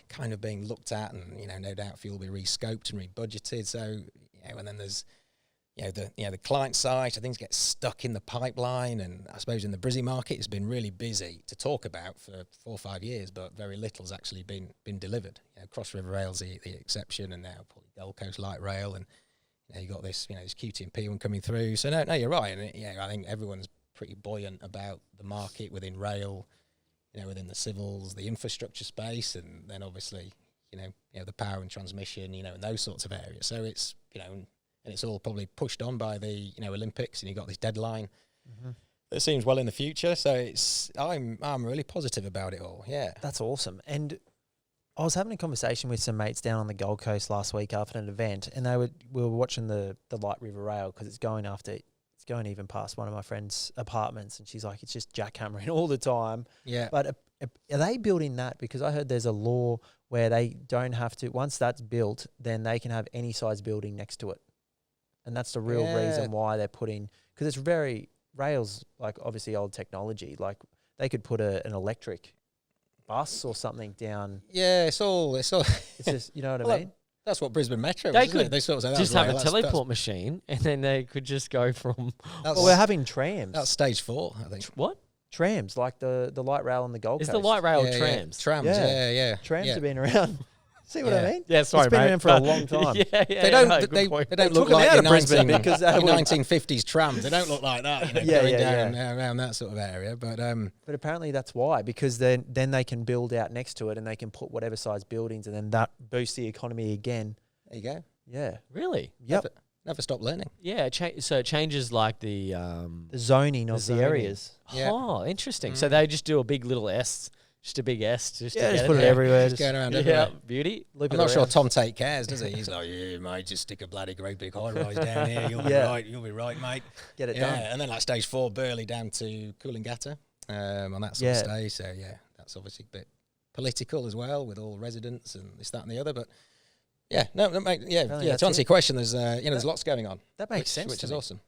kind of being looked at, and no doubt fuel will be rescoped and rebudgeted. So and then there's the client side, so things get stuck in the pipeline, and I suppose in the Brizzy market it's been really busy to talk about for 4 or 5 years, but very little's actually been delivered. Cross River Rail's the exception, and now probably Gold Coast Light Rail, and you got this this QTMP one coming through. So no, you're right, and I think everyone's pretty buoyant about the market within rail, within the civils, the infrastructure space, and then obviously the power and transmission, and those sorts of areas. So it's and it's all probably pushed on by the Olympics, and you've got this deadline that seems well in the future. So I'm really positive about it all. Yeah, that's awesome. And I was having a conversation with some mates down on the Gold Coast last week after an event, and we were watching the Light River Rail because it's going after it's going even past one of my friend's apartments, and she's like, it's just jackhammering all the time. Yeah. But are they building that? Because I heard there's a law where they don't have to, once that's built, then they can have any size building next to it. And that's the real reason why they're putting, because it's very, rails, like obviously old technology, like they could put an electric bus or something down. Yeah, it's all. It's just, you know what I mean? That's what Brisbane Metro They is, isn't could it? They sort of say just that's have right, a teleport machine, and then they could just go from Well, we're having trams. That's stage 4, I think. what? Trams, like the light rail on the Gold It's Coast. the light rail Yeah, trams. Trams, Yeah. yeah. Trams yeah. have been around. See what I Yeah. mean? Yeah, sorry, It's been mate, around for a but- long time. yeah, They don't. no, good they point. don't look took 'em like out your of Brisbane 19, because they were- 1950s trams. They don't look like that. You know, Yeah, going yeah, down around that sort of area. But But apparently that's why, because then they can build out next to it and they can put whatever size buildings, and then that boosts the economy again. there you go. Yeah. Really? Yep. Never stop learning. Yeah. So it changes like the The zoning of the zoning. areas. Yeah. Oh, interesting. So they just do a big little S, just a big S, just to Yeah, get just put it there. everywhere. Just going around Yeah, everywhere. beauty. Loop I'm it not sure around. Tom Tate cares, does he? He's like, yeah, mate, just stick a bloody great big high rise down here. You'll be Yeah. right. You'll be right, mate. Get it Yeah, done. and then like stage 4, Burley down to Coolangatta on that sort of stage. So yeah, that's obviously a bit political as well with all residents and this, that, and the other. But yeah, no, mate, yeah. Apparently To that's answer it. your question, there's lots going on. That makes sense. which to is me. awesome.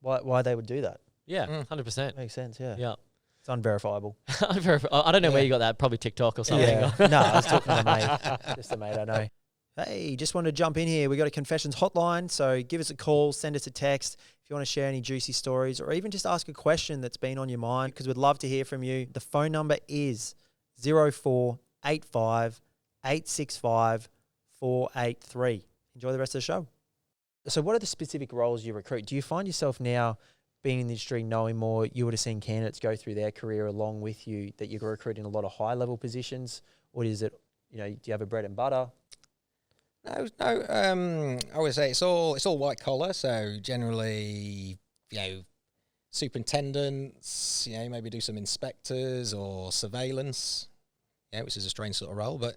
Why they would do that? Yeah, Mm. 100%. Makes sense, yeah. Yeah. It's unverifiable. I don't know where Yeah. you got that. Probably TikTok or something. Yeah. No, I was talking to a mate. Just a mate I know. Hey, just wanted to jump in here. We got a confessions hotline, so give us a call, send us a text if you want to share any juicy stories, or even just ask a question that's been on your mind, because we'd love to hear from you. The phone number is 0485 865 483. Enjoy the rest of the show. So what are the specific roles you recruit? Do you find yourself now being in the industry, knowing more, you would have seen candidates go through their career along with you, that you're recruiting a lot of high level positions? Or is it, do you have a bread and butter? No. I would say it's all white collar. So generally, superintendents. Maybe do some inspectors or surveillance. Which is a strange sort of role, but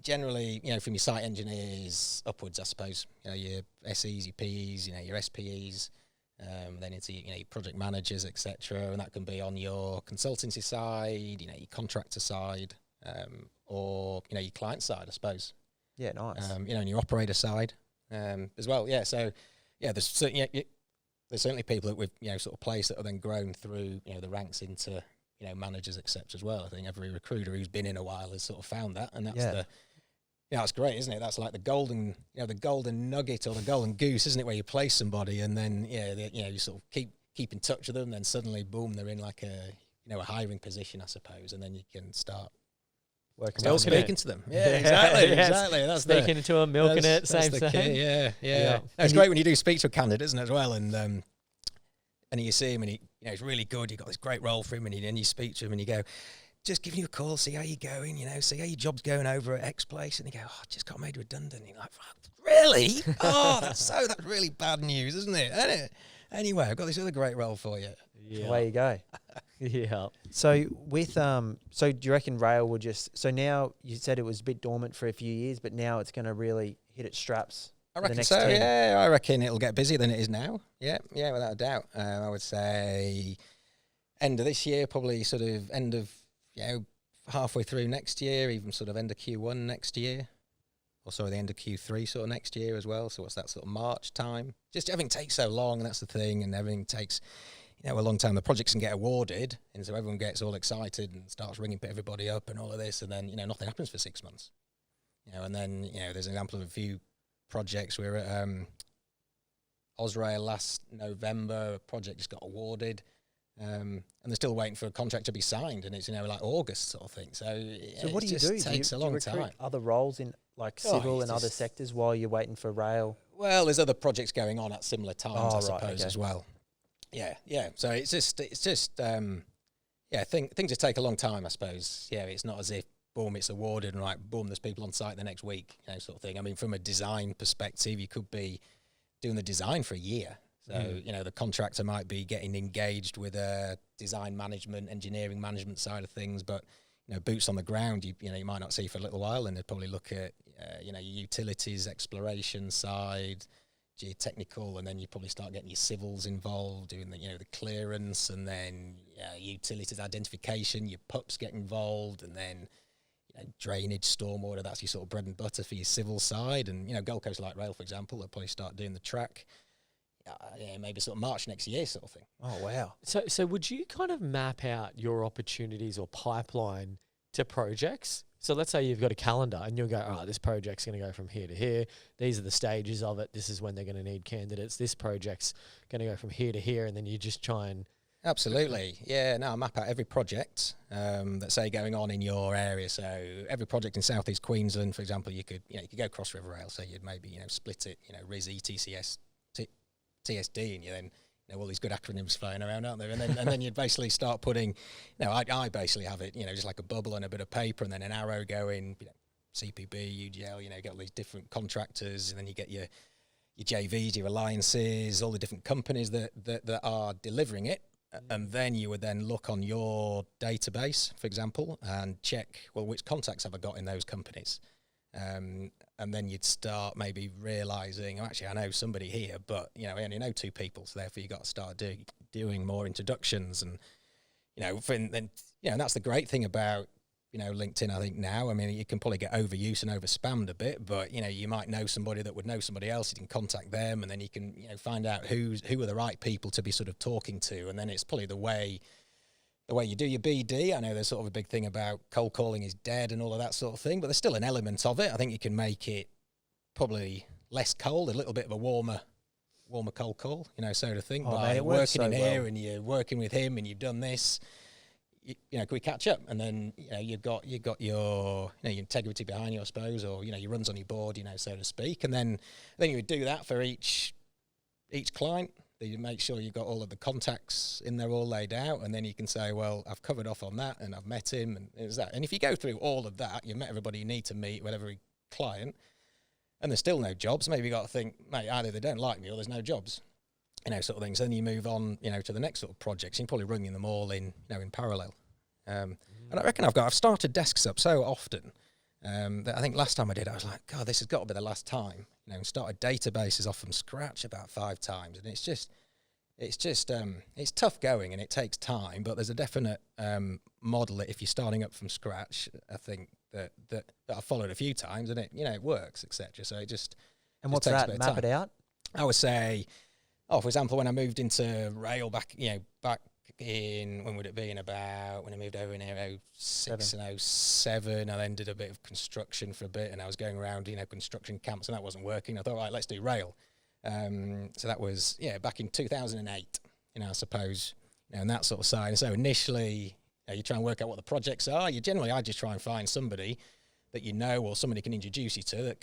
generally, from your site engineers upwards, I suppose. Your SEs, your PEs, your SPEs, then into your project managers, etc. And that can be on your consultancy side, your contractor side, or your client side, I suppose. Yeah, nice. And your operator side as well. Yeah, so there's certainly people that we've sort of placed that have then grown through the ranks into managers, etc. as well. I think every recruiter who's been in a while has sort of found that, and that's that's great, isn't it? That's like the golden nugget or the golden goose, isn't it? Where you place somebody and then you sort of keep in touch with them, then suddenly boom, they're in like a hiring position, I suppose, and then you can start speaking to them. Yeah, exactly, Yes. exactly. That's Speaking to them, milking it, that's same the thing. key. Yeah. Yeah. No, it's great when you do speak to a candidate, isn't it, as well? And you see him, and he's really good. You've got this great role for him, and you speak to him, and you go, just giving you a call, see how you're going, see how your job's going over at X place, and you go, oh, I just got made redundant. And you're like, really? Oh, that's really bad news, isn't it? Anyway, I've got this other great role for you. Yeah. Away you go. Yeah. So with so do you reckon rail will so now you said it was a bit dormant for a few years, but now it's going to really hit its straps? I for the reckon next so, 10? yeah. I reckon it'll get busier than it is now. Yeah, without a doubt. I would say end of this year, probably sort of end of, halfway through next year, even sort of end of Q1 next year. Or sorry, the end of Q3 sort of next year as well. So what's that sort of March time? Just everything takes so long, and that's the thing, and everything takes, a long time. The projects can get awarded, and so everyone gets all excited and starts ringing everybody up and all of this, and then, nothing happens for 6 months. And then, there's an example of a few projects. We were at Osrail last November. A project just got awarded, and they're still waiting for a contract to be signed, and it's like August sort of thing. So what do you do? It takes a do you long recruit time. other roles in like civil and other just- sectors while you're waiting for rail? Well, there's other projects going on at similar times, Oh, I right, suppose, okay. as well. Yeah. So it's just things just take a long time, I suppose. Yeah, it's not as if boom, it's awarded and like boom, there's people on site the next week, sort of thing. I mean, from a design perspective, you could be doing the design for a year. So, the contractor might be getting engaged with a design management, engineering management side of things, but, boots on the ground, you might not see for a little while, and they'd probably look at, your utilities, exploration side, geotechnical, and then you probably start getting your civils involved, doing the the clearance, and then utilities identification. Your pups get involved, and then drainage, stormwater. That's your sort of bread and butter for your civil side. And Gold Coast Light Rail, for example, they'll probably start doing the track. Maybe sort of March next year, sort of thing. Oh wow! So would you kind of map out your opportunities or pipeline to projects? So let's say you've got a calendar and you'll go, all right, this project's going to go from here to here. These are the stages of it. This is when they're going to need candidates. This project's going to go from here to here, and then you just try and... Absolutely. Yeah, no, I map out every project that's, say, going on in your area. So every project in South East Queensland, for example, you could go Cross River Rail. So you'd maybe, split it, RISI, TCS, TSD, and you then... all these good acronyms flying around, aren't there? And then you'd basically start putting, I basically have it, just like a bubble on a bit of paper, and then an arrow going, CPB, UGL, get all these different contractors, and then you get your JVs, your alliances, all the different companies that are delivering it. And then you would then look on your database, for example, and check, well, which contacts have I got in those companies? And then you'd start maybe realising, actually, I know somebody here, but, I only know 2 people, so therefore you've got to start doing more introductions. And, and that's the great thing about, LinkedIn, I think now. I mean, you can probably get overused and overspammed a bit, but, you might know somebody that would know somebody else. You can contact them, and then you can, find out who are the right people to be sort of talking to. And then it's probably the way you do your BD. I know there's sort of a big thing about cold calling is dead and all of that sort of thing, but there's still an element of it. I think you can make it probably less cold, a little bit of a warmer cold call, so to think. By working in here and you're working with him and you've done this, can we catch up? And then, you've got your, your integrity behind you, I suppose, or, your runs on your board, so to speak. And then you would do that for each client. You make sure you've got all of the contacts in there all laid out, and then you can say, well, I've covered off on that, and I've met him, and it's that. And if you go through all of that, you've met everybody you need to meet with every client, and there's still no jobs, maybe you've got to think, mate, either they don't like me or there's no jobs, sort of things. Then you move on, to the next sort of projects. You're probably running them all in parallel. And I reckon I've started desks up so often that I think last time I did, I was like, God, this has got to be the last time. And started databases off from scratch about 5 times, and it's tough going and it takes time. But there's a definite model that if you're starting up from scratch, I think that I've followed a few times, and it works, etc. So it just what's takes that? Map it out. I would say, for example, when I moved into rail back in, when would it be, when I moved over in 06 and 07, I then did a bit of construction for a bit, and I was going around, construction camps, and that wasn't working. I thought, right, let's do rail. So that was, back in 2008, I suppose, and that sort of side. And so initially, you try and work out what the projects are. I just try and find somebody that or somebody can introduce you to that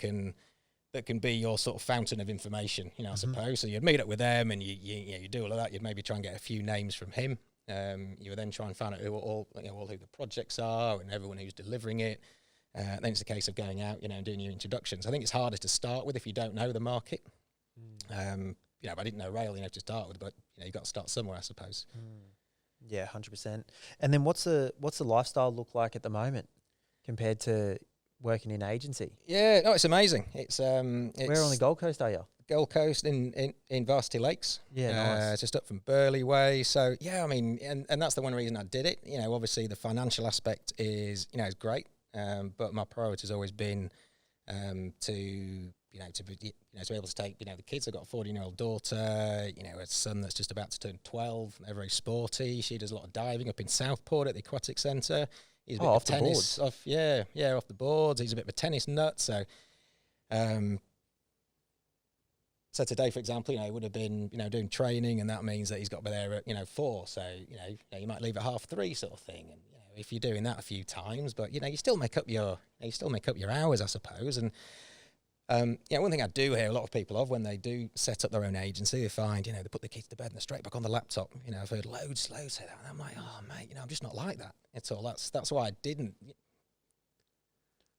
can be your sort of fountain of information, I suppose. So you'd meet up with them, and you do all of that. You'd maybe try and get a few names from him. You would then try and find out who the projects are and everyone who's delivering it. Then it's a case of going out, and doing your introductions. I think it's harder to start with if you don't know the market. I didn't know rail, to start with, but you've got to start somewhere, I suppose. Yeah, 100%. And then what's the lifestyle look like at the moment compared to working in agency? Yeah, no, it's amazing. It's where on the Gold Coast are you? Gold Coast in Varsity Lakes. Yeah, nice. Just up from Burleigh Way. So yeah, I mean, and that's the one reason I did it. Obviously the financial aspect is is great, but my priority has always been to be able to take the kids. I've got a 14-year-old daughter, a son that's just about to turn 12. They're very sporty. She does a lot of diving up in Southport at the aquatic centre. He's a bit of tennis off the boards. He's a bit of a tennis nut. So, so today, for example, he would have been doing training, and that means that he's got to be there at 4. So you might leave at 3:30 sort of thing. And if you're doing that a few times, but you still make up your hours, I suppose. And one thing I do hear a lot of people of when they do set up their own agency, they find, they put the kids to bed and they're straight back on the laptop. I've heard loads say that. And I'm like, oh, mate, I'm just not like that at all. That's why I didn't.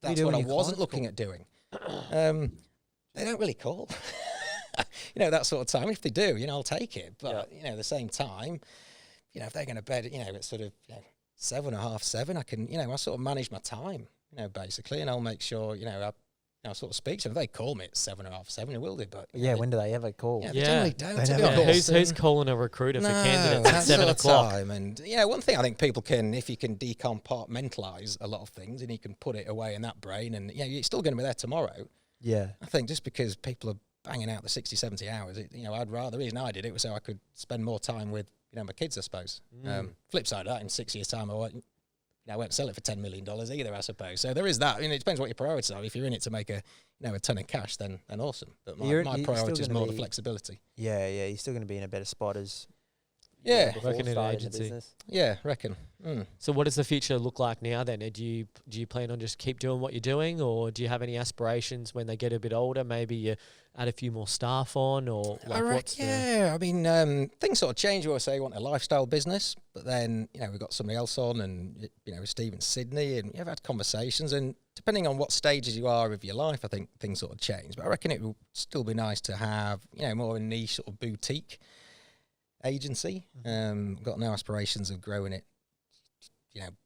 That's what I wasn't looking at doing. They don't really call. That sort of time. If they do, I'll take it. But, at the same time, if they're going to bed, at sort of 7 or 7:30, I can, I sort of manage my time, basically. And I'll make sure, I sort of speak to them. If they call me at 7:30, 7, it will do. But Yeah, when do they ever call? yeah, Yeah. they generally don't. They to be never do. honest. Who's calling a recruiter for candidates at that 7 sort of o'clock? time. And one thing I think people can, if you can decompartmentalize a lot of things and you can put it away in that brain, and you're still going to be there tomorrow. Yeah. I think just because people are banging out the 60, 70 hours, the reason I did it was so I could spend more time with my kids, I suppose. Flip side of that, in 6 years' time, I won't sell it for $10 million either, I suppose. So there is that. It depends what your priorities are. If you're in it to make a ton of cash, then awesome. But my priority is more the flexibility. Yeah, you're still going to be in a better spot as Working in an agency. business. Yeah, reckon. So what does the future look like now then? Do you plan on just keep doing what you're doing, or do you have any aspirations when they get a bit older? Maybe you add a few more staff on, or I mean, things sort of change. We say you want a lifestyle business, but then we've got somebody else on, and with Steve in Sydney, and you've had conversations, and depending on what stages you are of your life, I think things sort of change. But I reckon it will still be nice to have more of a niche sort of boutique agency. Got no aspirations of growing it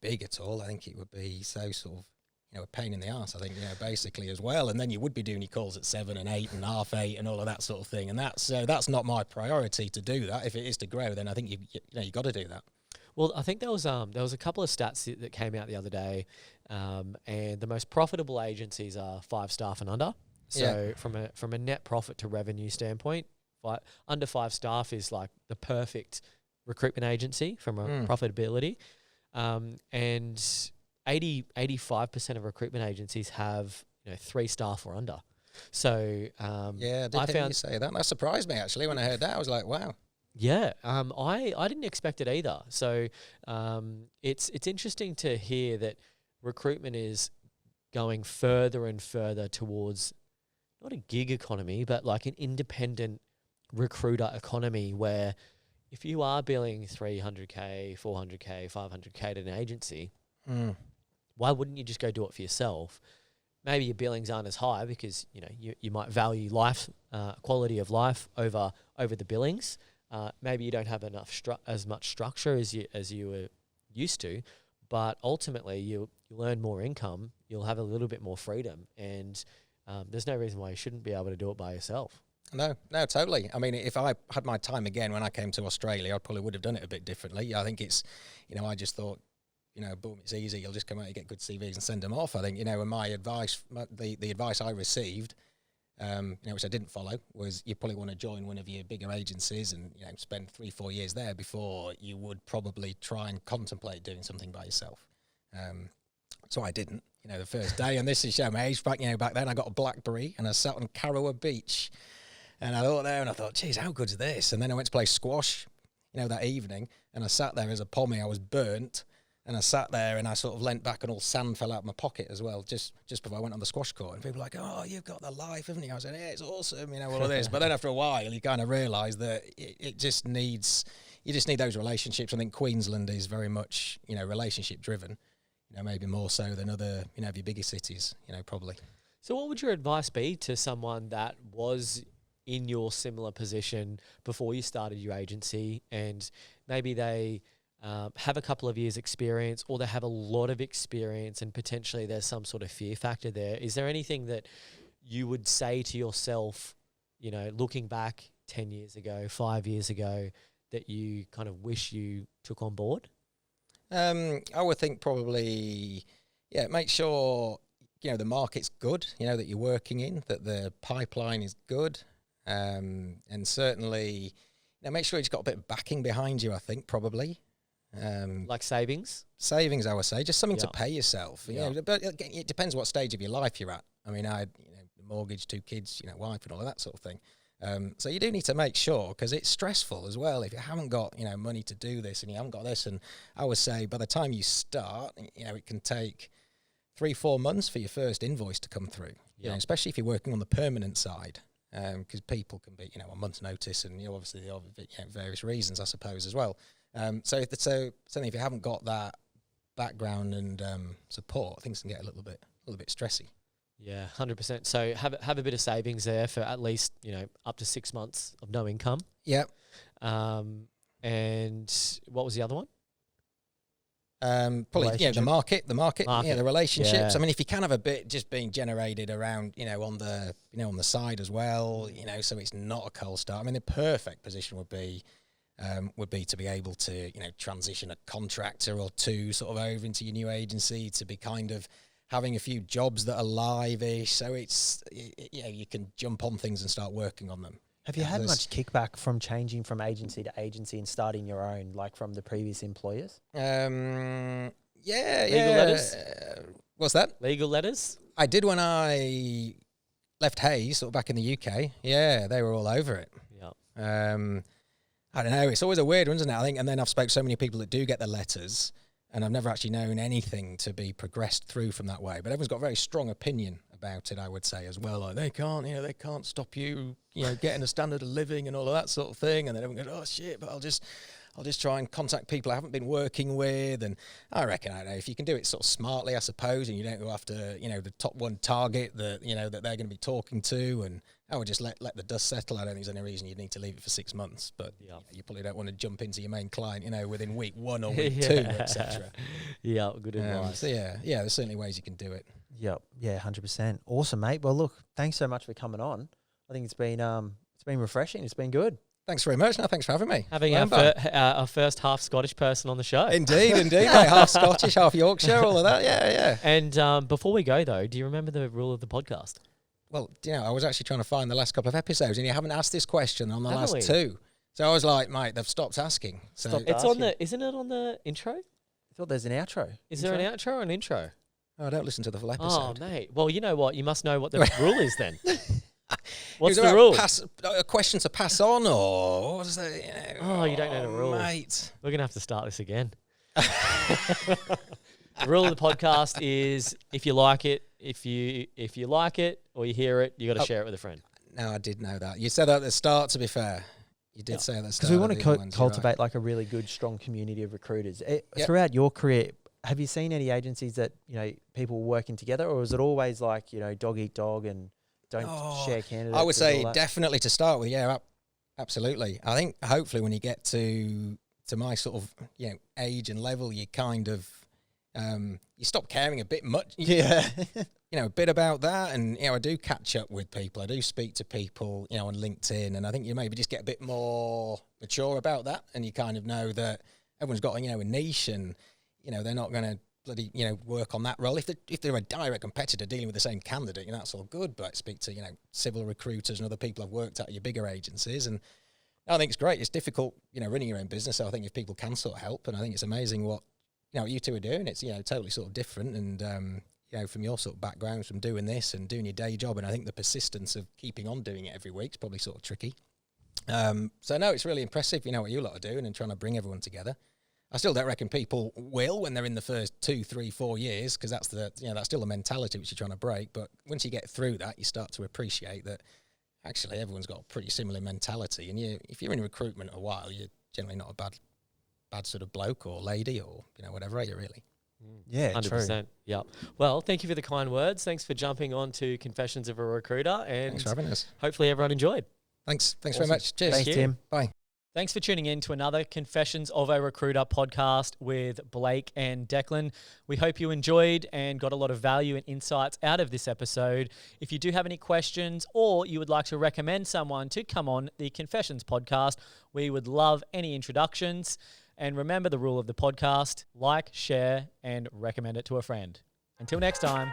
big at all. I think it would be so sort of a pain in the arse, I think, basically as well. And then you would be doing your calls at 7 and 8 and half 8 and all of that sort of thing. And that's not my priority to do that. If it is to grow, then I think you got to do that. Well, I think there was a couple of stats that came out the other day, and the most profitable agencies are 5 staff and under. So from a net profit to revenue standpoint, under 5 staff is like the perfect recruitment agency from a profitability. And 85% of recruitment agencies have 3 staff or under. So I did hear you say that. That surprised me actually when I heard that. I was like, wow. Yeah, I didn't expect it either. So it's interesting to hear that recruitment is going further and further towards not a gig economy, but like an independent recruiter economy, where if you are billing 300K, 400K, 500K at an agency, why wouldn't you just go do it for yourself? Maybe your billings aren't as high because you might value life, quality of life over the billings. Maybe you don't have as much structure as you were used to, but ultimately you'll earn more income. You'll have a little bit more freedom, and there's no reason why you shouldn't be able to do it by yourself. No, totally. I mean, if I had my time again when I came to Australia, I probably would have done it a bit differently. I think it's, I just thought, boom, it's easy. You'll just come out, you get good CVs and send them off. I think, and my advice, the advice I received, which I didn't follow, was you probably want to join one of your bigger agencies and, spend 3-4 years there before you would probably try and contemplate doing something by yourself. So I didn't, the first day, and this is showing my age back then I got a BlackBerry and I sat on Carrowa Beach. And I thought, geez, how good's this? And then I went to play squash, that evening, and I sat there as a pommy. I was burnt, and I sat there and I sort of leant back and all sand fell out of my pocket as well, just before I went on the squash court. And people were like, oh, you've got the life, haven't you? I said, yeah, it's awesome, all of this. But then after a while, you kind of realise that you just need those relationships. I think Queensland is very much, relationship driven, maybe more so than other, your bigger cities, probably. So what would your advice be to someone that was in your similar position before you started your agency, and maybe they have a couple of years experience, or they have a lot of experience and potentially there's some sort of fear factor there? Is there anything that you would say to yourself, looking back 10 years ago, 5 years ago, that you kind of wish you took on board? I would think probably, make sure, the market's good, that you're working in, that the pipeline is good. And certainly, make sure you've got a bit of backing behind you, I think, probably. Like savings? Savings, I would say. Just something to pay yourself. But it depends what stage of your life you're at. I mean, I had mortgage, 2 kids, wife and all of that sort of thing. So you do need to make sure, because it's stressful as well. If you haven't got, money to do this and you haven't got this, and I would say by the time you start, it can take 3-4 months for your first invoice to come through, especially if you're working on the permanent side. Because people can be, a month's notice, and obviously various reasons, I suppose, as well. So certainly if you haven't got that background and support, things can get a little bit stressy. Yeah, 100%. So have a bit of savings there for at least up to 6 months of no income. Yeah. And what was the other one? Probably, the market, the relationships. Yeah. I mean, if you can have a bit just being generated around, on the side as well, so it's not a cold start. I mean, the perfect position would be to be able to, transition a contractor or two sort of over into your new agency, to be kind of having a few jobs that are live-ish. So it's, you can jump on things and start working on them. Have you had much kickback from changing from agency to agency and starting your own, like from the previous employers? Legal letters? What's that? Legal letters? I did when I left Hayes, sort of back in the UK. Yeah, they were all over it. Yeah. I don't know. It's always a weird one, isn't it? I think, and then I've spoke to so many people that do get the letters, and I've never actually known anything to be progressed through from that way. But everyone's got a very strong opinion about it, I would say, as well. Like, they can't stop you, getting a standard of living and all of that sort of thing. And then everyone goes, oh shit, but I'll just try and contact people I haven't been working with. And I reckon, I don't know, if you can do it sort of smartly, I suppose, and you don't go after, the top one target that, that they're going to be talking to, and I would just let the dust settle. I don't think there's any reason you'd need to leave it for 6 months, but you probably don't want to jump into your main client, within week 1 or week 2, etc. Yeah, good advice. So there's certainly ways you can do it. Yep. Yeah, 100%. Awesome, mate. Well, look, thanks so much for coming on. I think it's been refreshing. It's been good. Thanks very much. No, thanks for having me. Having our first half Scottish person on the show. Indeed, mate. Half Scottish, half Yorkshire, all of that. Yeah. And before we go, though, do you remember the rule of the podcast? Well, I was actually trying to find the last couple of episodes, and you haven't asked this question on the last 2. So I was like, mate, they've stopped asking. So Isn't it on the intro? I thought there's an outro. Is there an outro or an intro? Oh, I don't listen to the full episode. Oh, mate. Well, you know what? You must know what the rule is then. What's the rule? A question to pass on, or what is that? Oh, you don't know the rule, mate. We're gonna have to start this again. The rule of the podcast is if you like it, if you like it or you hear it, you got to share it with a friend. No, I did know that. You said that at the start. To be fair, you did say at the start. Because we want to cultivate like a really good, strong community of recruiters. Throughout your career, have you seen any agencies that people working together, or is it always like dog eat dog and don't share candidates? I would say definitely to start with. Yeah, absolutely. I think hopefully when you get to my sort of age and level, you kind of you stop caring a bit much. Yeah. A bit about that, and I do catch up with people. I do speak to people, on LinkedIn, and I think you maybe just get a bit more mature about that, and you kind of know that everyone's got a niche, and they're not going to bloody work on that role. If they're a direct competitor dealing with the same candidate, that's all good. But I speak to civil recruiters and other people I've worked at your bigger agencies, and I think it's great. It's difficult, running your own business. So I think if people can sort of help, and I think it's amazing what what you two are doing. It's totally sort of different, and from your sort of backgrounds, from doing this and doing your day job, and I think the persistence of keeping on doing it every week is probably sort of tricky. So no, it's really impressive, what you lot are doing and trying to bring everyone together. I still don't reckon people will when they're in the first 2, 3, 4 years, because that's that's still the mentality which you're trying to break. But once you get through that, you start to appreciate that actually everyone's got a pretty similar mentality. And if you're in recruitment a while, you're generally not a bad sort of bloke or lady or whatever, are you really? Yeah, 100%. true. Yeah. Well, thank you for the kind words. Thanks for jumping on to Confessions of a Recruiter, and thanks for having us. Hopefully everyone enjoyed. Thanks Awesome. very much. Cheers. Thanks, Tim. Bye. Thanks for tuning in to another Confessions of a Recruiter podcast with Blake and Declan. We hope you enjoyed and got a lot of value and insights out of this episode. If you do have any questions or you would like to recommend someone to come on the Confessions podcast, we would love any introductions. And remember the rule of the podcast: like, share, and recommend it to a friend. Until next time.